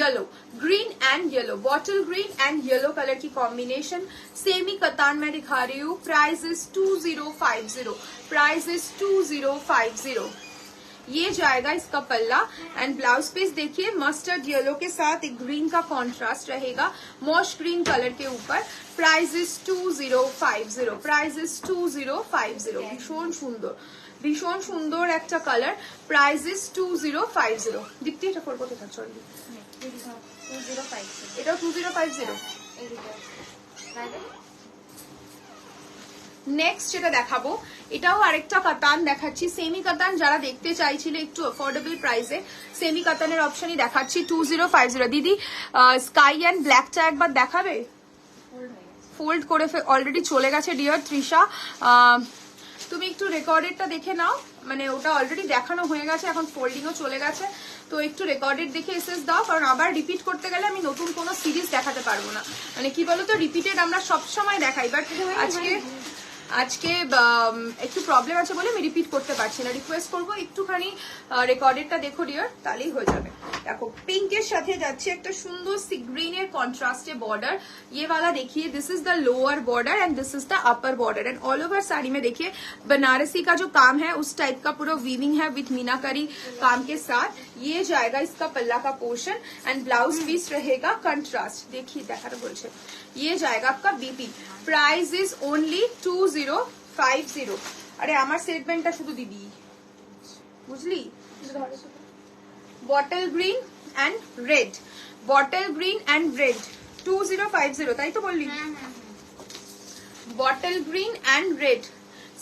yellow, green and yellow, bottle green and yellow colour की कॉम्बिनेशन, सेमी कतान में दिखा रही हूँ। Price is 2050, price is 2050। ये जाएगा इसका पल्ला एंड ब्लाउज पीस देखिए, मस्टर्ड येलो के साथ एक ग्रीन का कॉन्ट्रास्ट रहेगा मॉश ग्रीन कलर के ऊपर। Price is 2050, price is 2050। भीषण सुंदर, भीषण सुंदर একটা কালার, প্রাইস ইজ 2050। দীপ্তি এটা করবো তো চল, 2050, এটাও 2050। নেক্সট যেটা দেখাবো এটাও আরেকটা কাতান দেখাচ্ছি, সেমি কাতান যারা দেখতে চাইছিলে একটু অ্যাফোর্ডেবল প্রাইসে, সেমি কাতানের অপশনই দেখাচ্ছি 2050। দিদি স্কাই এন্ড ব্ল্যাকটা একবার দেখাবে, ফোল্ড করে অলরেডি চলে গেছে ডিয়ার তৃষা, তুমি একটু রেকর্ডেডটা দেখে নাও, মানে ওটা অলরেডি দেখানো হয়ে গেছে, এখন ফোল্ডিংও চলে গেছে, তো একটু রেকর্ডেড দেখে এসএস দাও, কারণ আবার রিপিট করতে গেলে আমি নতুন কোনো সিরিজ দেখাতে পারবো না, মানে কি বলতো রিপিটেড আমরা সবসময় দেখাই, বাট আজকে একটু প্রবলেম আছে বলে আমি রিপিট করতে পারছি না, রিকোয়েস্ট করবো একটুখানি রেকর্ডেডটা দেখো ডিয়ার, তাহলেই হয়ে যাবে। দেখো পিঙ্কের সাথে যাচ্ছে একটা সুন্দর সি গ্রিনের কন্ট্রাস্টে बॉर्डर, ये वाला देखिए, this is the lower border and this is the upper border and all over sari में देखिए बनारसी का जो काम है उस टाइप का पूरा वीविंग है विथ मीनाकारी काम के साथ। ये जाएगा इसका पल्ला का पोर्शन एंड ब्लाउज पीस रहेगा कंट्रास्ट, देखिए देखा तो बोलছে, ये जाएगा आपका बीपी। Price is only 2050। अरे আমার সেগমেন্টটা শুধু দিবি, বুঝলি? Bottle green and red, bottle green and red 2050, তাই তো বললি? Bottle green and red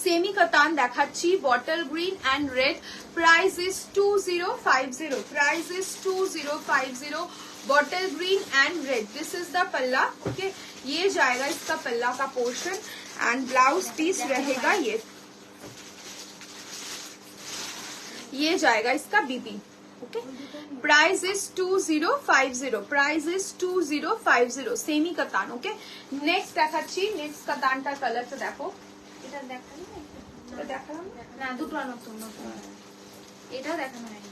semi katan দেখাচ্ছি, bottle green and red. Price is 2050, price is 2050। Bottle green and red, this is the palla, okay ये जाएगा इसका पल्ला का पोर्शन एंड ब्लाउज पीस रहेगा ये। ये जाएगा इसका BP. Okay, price is 2050, price is 2050 semi katan. Okay, next দেখাচ্ছি, নেক্সট কাতানটার কালারটা দেখো। এটা দেখানো না, এটা দেখালাম না দুটো নতুন নতুন, এটা দেখানো হয়নি।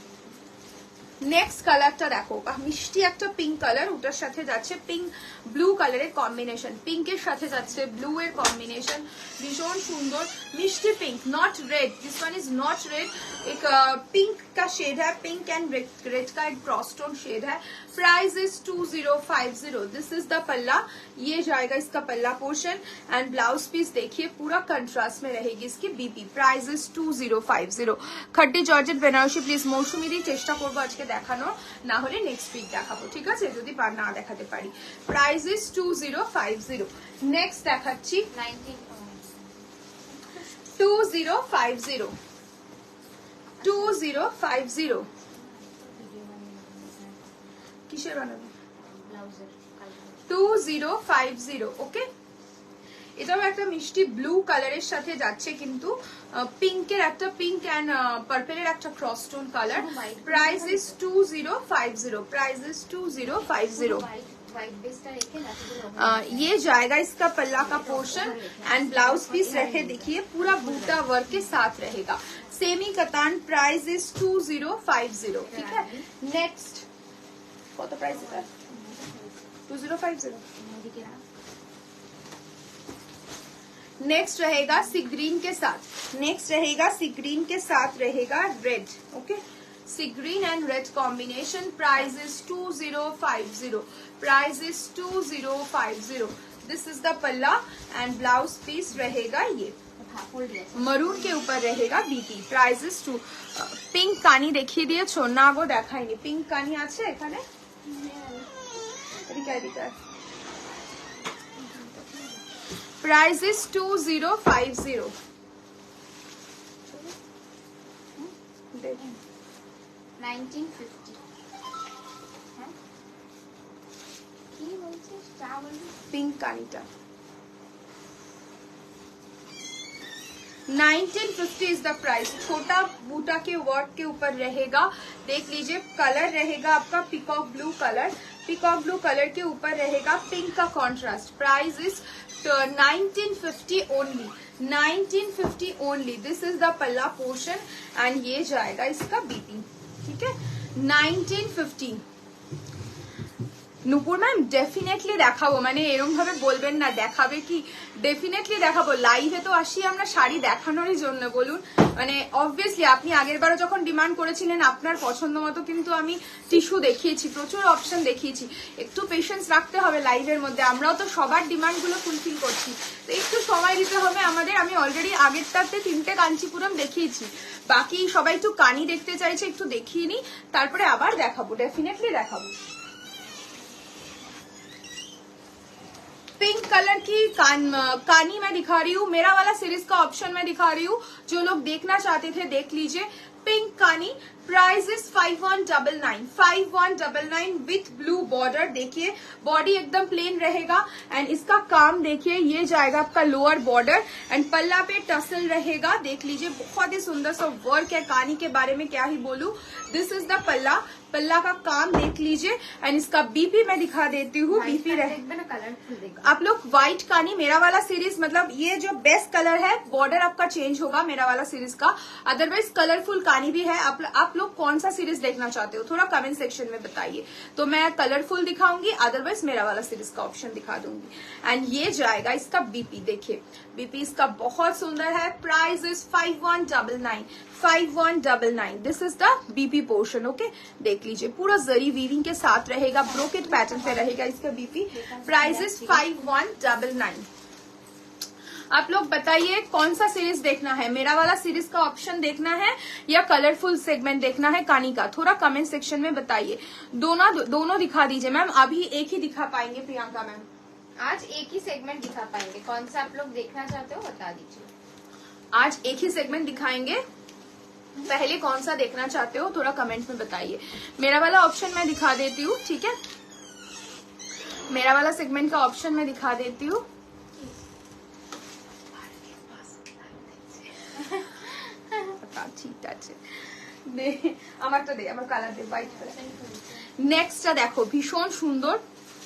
নেক্সট কালারটা দেখো, মিষ্টি একটা পিঙ্ক কালার, ওটার সাথে যাচ্ছে পিঙ্ক ব্লু কালারের কম্বিনেশন, পিঙ্কের সাথে যাচ্ছে ব্লু এর কম্বিনেশন, ভীষণ সুন্দর মিষ্টি pink, not red, this one is not red, एक पिंक का शेड है, पिंक एंड रेड का एक क्रॉस टोन शेड है। Price is 2050, this is the पल्ला, ये जाएगा इसका पल्ला पोर्शन एंड ब्लाउज पीस देखिए पूरा कंट्रास्ट में रहेगी इसकी BP. Price is 2050। Khaddi georgette Banarasi please মৌসুমীরই চেষ্টা করবো আজকে দেখানো, না হলে নেক্সট উইক দেখাবো, ঠিক আছে, যদি না দেখাতে পারি। Price is 2050। নেক্সট দেখাচ্ছি 2050, 2050 কিসের বানাবে, 2050। ওকে, এটাও একটা মিষ্টি ব্লু কালারের সাথে যাচ্ছে, কিন্তু পিঙ্কের একটা পিঙ্ক এন্ড পার্পেলের একটা cross tone colour. Price is 2050, price is 2050। ये जाएगा इसका पल्ला का पोर्शन एंड ब्लाउज पीस रहे देखिए पूरा बूटा वर्क के साथ रहेगा, सेमी कतान। प्राइस इज 2050, ठीक है। नेक्स्ट कत प्राइस है 2050। नेक्स्ट रहेगा सी ग्रीन के साथ, नेक्स्ट रहेगा सी ग्रीन के साथ रहेगा red. Okay, see green and red combination. Price is 2050, price is 2050। This is the palla and blouse piece रहेगा ये मरून के ऊपर रहेगा बीपी। Price is 2। पिंक कानी देखिए दिएছো না গো, দেখাইনি। পিঙ্ক কানি আছে এখানে, प्राइस इज 2050। 1950 কি বলছিস, চা বলছিস? पिंक कानीटा 1950 इज द प्राइस। छोटा बूटा के वर्क के ऊपर रहेगा, देख लीजिए। कलर रहेगा आपका peacock blue colour, peacock blue colour के ऊपर रहेगा पिंक का contrast. Price is 1950 only, 1950 only. This is the पल्ला पोर्शन एंड ये जाएगा इसका बीपी, ठीक है। 1950। নুপুর ম্যাম ডেফিনেটলি দেখাবো, মানে এরকম ভাবে বলবেন না দেখাবে কি, ডেফিনেটলি দেখাবো। লাইভে তো আসি আমরা শাড়ি দেখানোরই জন্য, বলুন, মানে অবভিয়াসলি আপনি আগের বারও যখন ডিমান্ড করেছিলেন আপনার পছন্দ মতো কিন্তু আমি টিস্যু দেখিয়েছি, প্রচুর অপশন দেখিয়েছি। একটু পেশেন্স রাখতে হবে লাইভের মধ্যে, আমরাও তো সবার ডিমান্ডগুলো ফুলফিল করছি, তো একটু সময় দিতে হবে আমাদের। আমি অলরেডি আগেরটাতে 3টে কাঞ্চিপুরম দেখিয়েছি, বাকি সবাই একটু কানি দেখতে চাইছে, একটু দেখিয়ে নি, তারপরে আবার দেখাবো, ডেফিনেটলি দেখাবো। पिंक कलर की कानी मैं दिखा रही हूँ, मेरा वाला सीरीज का ऑप्शन मैं दिखा रही हूँ, जो लोग देखना चाहते थे देख लीजिए। पिंक कानी, price is 5199, 5199 with blue border. देखिए बॉडी एकदम प्लेन रहेगा एंड इसका काम देखिए, ये जाएगा आपका लोअर बॉर्डर एंड पल्ला पे टसल रहेगा, देख लीजिए बहुत ही सुंदर सा वर्क है। कानी के बारे में क्या ही बोलूं, दिस इज द पल्ला, पल्ला का काम देख लीजिए एंड इसका बीपी मैं दिखा देती हूँ। बीपी कलरफुल, आप लोग व्हाइट कानी मेरा वाला सीरीज, मतलब ये जो बेस्ट कलर है, बॉर्डर आपका चेंज होगा मेरा वाला सीरीज का, अदरवाइज कलरफुल कानी भी है। आप लोग कौन सा सीरीज देखना चाहते हो थोड़ा कमेंट सेक्शन में बताइए, तो मैं कलरफुल दिखाऊंगी, अदरवाइज मेरा वाला सीरीज का ऑप्शन दिखा दूंगी। एंड ये जाएगा इसका बीपी, देखिए बीपी इसका बहुत सुंदर है। Price is 5199, 5199। This is the BP portion. Okay, देख लीजिए पूरा जरी वीविंग के साथ रहेगा, ब्रोकेट पैटर्न पे रहेगा इसका बीपी। Price is 5199। आप लोग बताइए कौन सा सीरीज देखना है, मेरा वाला सीरीज का ऑप्शन देखना है या कलरफुल सेगमेंट देखना है कानी का, थोड़ा कमेंट सेक्शन में बताइए। दोनों दिखा दीजिए मैम, अभी एक ही दिखा पाएंगे प्रियंका मैम, आज एक ही सेगमेंट दिखा पाएंगे। कौन सा आप लोग देखना चाहते हो बता दीजिए। आज एक ही सेगमेंट दिखाएंगे, पहले कौन सा देखना चाहते हो थोड़ा कमेंट में बताइए। मेरा वाला ऑप्शन मैं दिखा देती हूँ, ठीक है, मेरा वाला सेगमेंट का ऑप्शन मैं दिखा देती हूँ। ঠিক আছে, দে আমারটা দে, আমার কালার দে, হোয়াইট কালার। নেক্সটটা দেখো ভীষণ সুন্দর,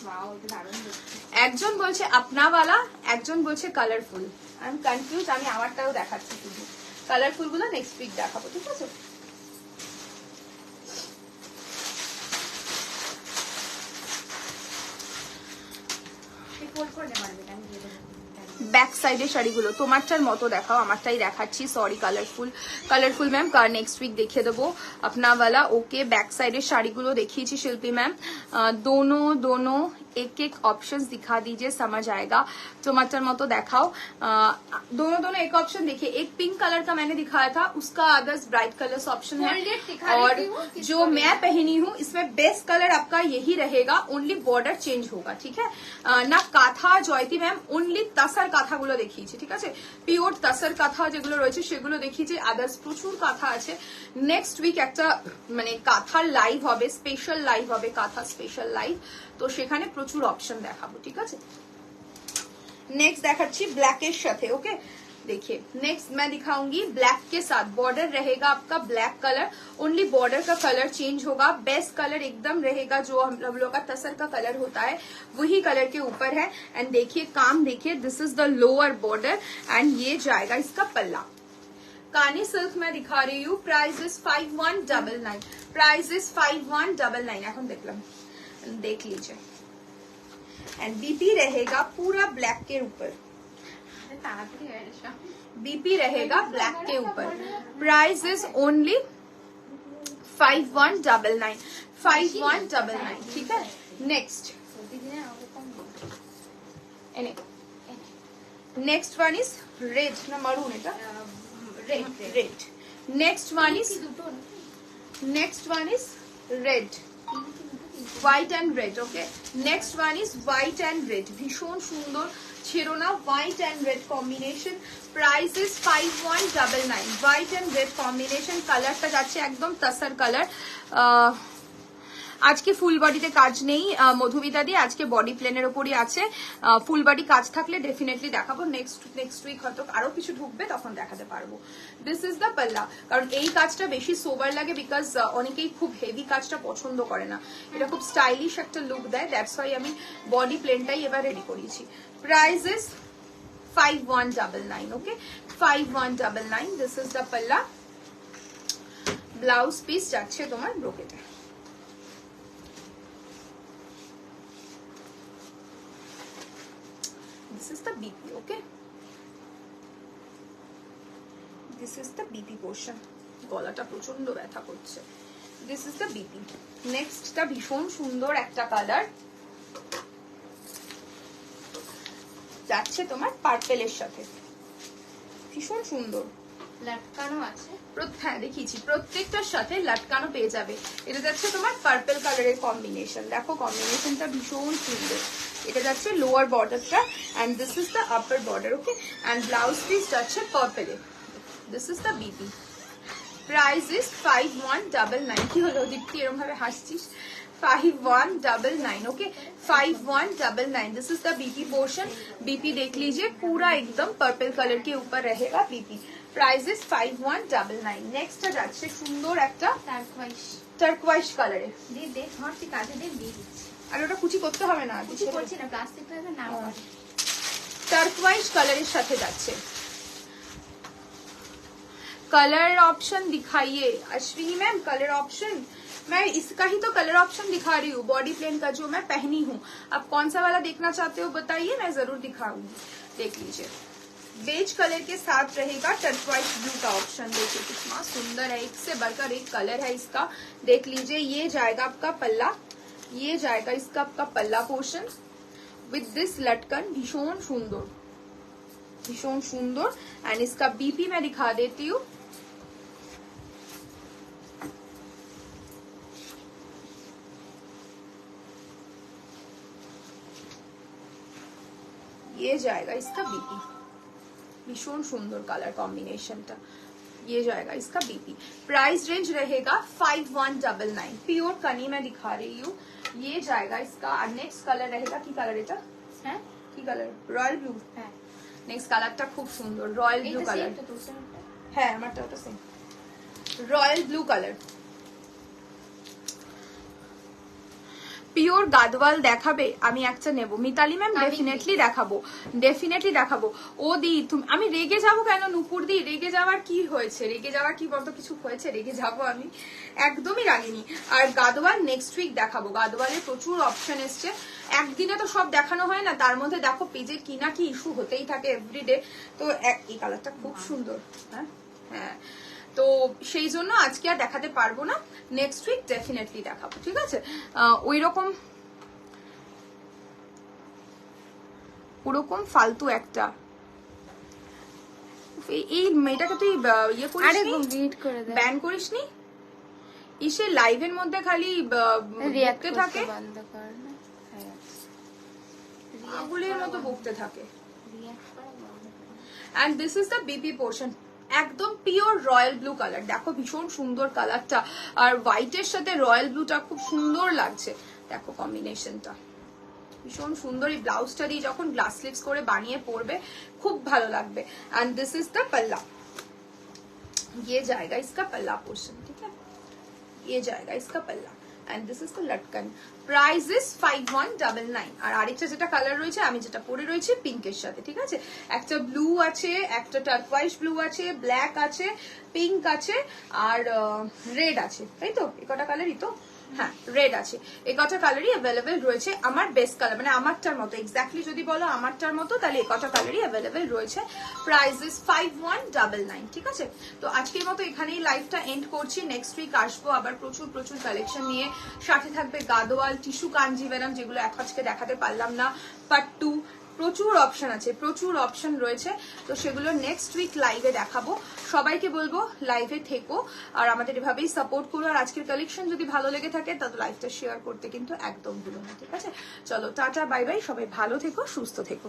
ওয়াও এটা দারুণ দেখতে। একজন বলছে আপনাওয়ালা, একজন বলছে কালারফুল। আই এম কনফিউজ, আমি আমারটাও দেখাচ্ছি শুধু, কালারফুল গুলো নেক্সট উইক দেখাবো, ঠিক আছে? এই ফোল্ড করে নে মারবে, আমি দিয়ে দেবো। ব্যাক সাইডের শাড়িগুলো তোমারটার মতো দেখাও, আমারটাই দেখাচ্ছি, sorry colourful. Colourful ma'am next week দেখিয়ে দেবো अपनावाला। ओके बैक साइडेর শাড়িগুলো দেখিয়েছি শিল্পী मैम, दोनों एक एक ऑप्शंस दिखा दीजिए, समझ आएगा। टमाटर मतो देखाओ, दोनों एक ऑप्शन देखिए, एक पिंक कलर का मैंने दिखाया था, उसका अदर्स ब्राइट कलर्स ऑप्शन है, Folded दिखा और देती हूँ, किसको जो मैं पहनी हूँ इसमें बेस्ट कलर आपका यही रहेगा, ओनली बॉर्डर चेंज होगा, ठीक है ना। কাঁথা জয়তী ম্যাম ওনলি তাসার কাঁথাগুলো দেখিয়েছি, ঠিক আছে, পিওর তাসার কাঁথা যেগুলো রয়েছে সেগুলো দেখিয়েছি, আদার্স প্রচুর কাঁথা আছে। নেক্সট উইক একটা মানে কাঁথার লাইভ হবে, স্পেশাল লাইভ হবে, কাঁথা স্পেশাল লাইভ, তো সেখানে প্রচুর অপশন দেখাবো, ঠিক আছে। नेक्स्ट দেখাচ্ছি ব্ল্যাকের সাথে, ওকে देखिए नेक्स्ट मैं दिखाऊंगी ब्लैक के साथ, बॉर्डर रहेगा आपका ब्लैक कलर, ओनली बॉर्डर का कलर चेंज होगा, बेस्ट कलर एकदम रहेगा जो हम लोग का तसर का कलर होता है वही कलर के ऊपर है। एंड देखिए काम देखिए, this is the lower border and ये जाएगा इसका पल्ला। कानी सिल्क में दिखा रही हूँ, प्राइस इज 5199, प्राइस इज 5199। এখন দেখলাম, देख लीजिए एंड बीपी रहेगा पूरा ब्लैक के ऊपर, তাড়াতাড়ি হয়ে এসো। बीपी रहेगा ब्लैक के ऊपर, प्राइस इज ओनली 5199, 5199, ठीक है। नेक्स्ट প্রতিদিনের ওরকম नेक्स्ट वन इज रेड ना मरून এটা रेड। नेक्स्ट वन इज দুটো next one is red, white and red, okay. Next one is white and red, ভীষণ সুন্দর ছিল না, white and red combination, price is 5199, white and red combination, কালারটা যাচ্ছে একদম তাসার কালার। আজকে ফুল বডিতে কাজ নেই মধুমিতা দি, আজকে বডি প্লেনের ওপরই আছে, ফুল বডি কাজ থাকলে ডেফিনেটলি দেখাবো, নেক্সট উইক হয়তো আরো কিছু ঢুকবে তখন দেখাতে পারবো। দিস ইজ দ্য পাল্লা, কারণ এই কাজটা বেশি সোবার লাগে, বিকজ অনেকেই খুব হেভি কাজটা পছন্দ করে না, এটা খুব স্টাইলিশ একটা লুক দেয়, দ্যাটস ওয়াই আমি বডি প্লেনটাই এবার রেডি করিয়েছি। Price is 5199, okay 5199, this is the পাল্লা। ব্লাউজ পিস যাচ্ছে তোমার ব্রোকেটে। This is the BP, okay? This is the BP portion. গলাটা প্রচন্ড ব্যথা করছে। This is the BP. Next টা ভীষণ সুন্দর একটা কালার, যাচ্ছে তোমার পার্পেলের সাথে, ভীষণ সুন্দর, লটকানো আছে। হ্যাঁ দেখিয়েছি, প্রত্যেকটার সাথে লটকানো পেয়ে যাবে। এটা যাচ্ছে তোমার পার্পল কালারের কম্বিনেশন, দেখো কম্বিনেশনটা ভীষণ সুন্দর। এটা যাচ্ছে লোয়ার বর্ডারটা and this is the upper border, okay. And blouse piece যাচ্ছে পার্পলে, this is the BP. Price is 5199। কি হলো দীপ্তি এরকম ভাবে হাসছিস? 5199, okay 5199। This is the BP portion, BP देख लीजिए पूरा एकदम पर्पल कलर के ऊपर रहेगा बीपी। Price is 5199। नेक्स्ट যাচ্ছে সুন্দর একটা টার্কোয়াইজ কালারে, দে দে ধরছি কাজে দে দিয়ে দিচ্ছি। আর ওটা কুচি করতে হবে না, কিছু করছি না, প্লাস্টিকটা না করে। টার্কোয়াইজ কালারের সাথে যাচ্ছে। कलर ऑप्शन दिखाइए अश्विनी मैम, कलर ऑप्शन मैं इसका ही तो कलर ऑप्शन दिखा रही हूँ, बॉडी प्लेन का जो मैं पहनी हूँ। आप कौन सा वाला देखना चाहते हो बताइए, मैं जरूर दिखाऊंगी। देख लीजिए बेज कलर के साथ रहेगा टर्कवाइज ब्लू का ऑप्शन, देखिए कितना सुंदर है, एक से बढ़कर एक कलर है इसका। देख लीजिए ये जाएगा आपका पल्ला, ये जाएगा इसका आपका पल्ला पोर्शन विद दिस लटकन, भीषण सुंदर भीषण सुंदर। एंड इसका बीपी मैं दिखा देती हूँ, ये जाएगा इसका बीपी, भीषण सुंदर कलर कॉम्बिनेशनটা, ये जाएगा इसका बीपी। प्राइस रेंज रहेगा 5199, प्योर कनी मैं दिखा रही हूँ, ये जाएगा इसका। और नेक्स्ट कलर रहेगा की कलर এটা হ্যাঁ কি কালার, রয়্যাল ব্লু। নেক্সট কালারটা খুব সুন্দর, রয়্যাল ব্লু কালার। হ্যাঁ আমারটা ওটা same. Royal blue colour, pure Gadwal দেখাবে? আমি একটা নেব মিতালি ম্যাম, ডেফিনেটলি দেখাবো। ও দি তুমি, আমি রেগে যাবো কেন নুপুর দি? রেগে যাওয়ার কি হয়েছে? রেগে যাওয়ার কি বলতো কিছু হয়েছে? রেগে যাবো আমি? একদমই রাগিনি। আর গাদওয়াল নেক্সট উইক দেখাবো। গাদওয়ালে প্রচুর অপশন এসছে, একদিনে তো সব দেখানো হয় না, তার মধ্যে দেখো পেজের কি না কি ইস্যু হতেই থাকে এভরিডে। তো এই কালারটা খুব সুন্দর। হ্যাঁ, তো সেই জন্য আজকে আর দেখাতে পারবো না, নেক্সট উইক ডেফিনেটলি দেখাবো, ঠিক আছে? ওরকম ফালতু একটা, এই মেয়েটাকে তুই ইয়ে করিস, ব্যান করিস নি? ইসে লাইভের মধ্যে খালি বকতে থাকে, আগুলের মতো বকতে থাকে। And this is the BP portion, একদম পিওর রয়্যাল ব্লু কালার। দেখো ভীষণ সুন্দর কালারটা, আর হোয়াইটের সাথে রয়্যাল ব্লুটা খুব সুন্দর লাগছে। দেখো কম্বিনেশনটা ভীষণ সুন্দর। এই ব্লাউজটা দিয়ে যখন গ্লাস স্লিভস করে বানিয়ে পরবে খুব ভালো লাগবে। एंड दिस इज द पल्ला, ये जाएगा इसका पल्ला पोर्शन, ठीक है? ये जाएगा इसका palla and this is the लटकन। Price is 5199। আর আরেকটা যেটা কালার রয়েছে, আমি যেটা পরে রয়েছে পিঙ্কের সাথে, ঠিক আছে? একটা ব্লু আছে, একটা টার্কোয়াইজ ব্লু আছে, ব্ল্যাক আছে, পিঙ্ক আছে, আর রেড আছে, তাই তো? এই কটা কালারই তো, হ্যাঁ রেড আছে। এই কটা কালারই অ্যাভেলেবেল রয়েছে। আমার বেস্ট কালার মানে আমারটার মতো, এক্স্যাক্টলি যদি বলো আমারটার মতো, তাহলে এই কটা কালারই অ্যাভেলেবেল রয়েছে। প্রাইস ইজ 5199, ঠিক আছে? তো আজকের মতো এখানেই লাইভটা এন্ড করছি। নেক্সট উইক আসবো আবার প্রচুর কালেকশন নিয়ে। সাথে থাকবে গাদোয়াল, টিস্যু কাঞ্জিভারাম, যেগুলো আজকে দেখাতে পারলাম না, পার্ট 2। প্রচুর অপশন আছে, প্রচুর অপশন রয়েছে, তো সেগুলো নেক্সট উইক লাইভে দেখাবো। সবাইকে বলবো লাইভে থেকো আর আমাদের এভাবেই সাপোর্ট করো। আর আজকের কালেকশন যদি ভালো লেগে থাকে তাহলে লাইভটা শেয়ার করতে কিন্তু একদম ভুলো না, ঠিক আছে? চলো টাটা, বাই বাই, সবাই ভালো থেকো, সুস্থ থেকো।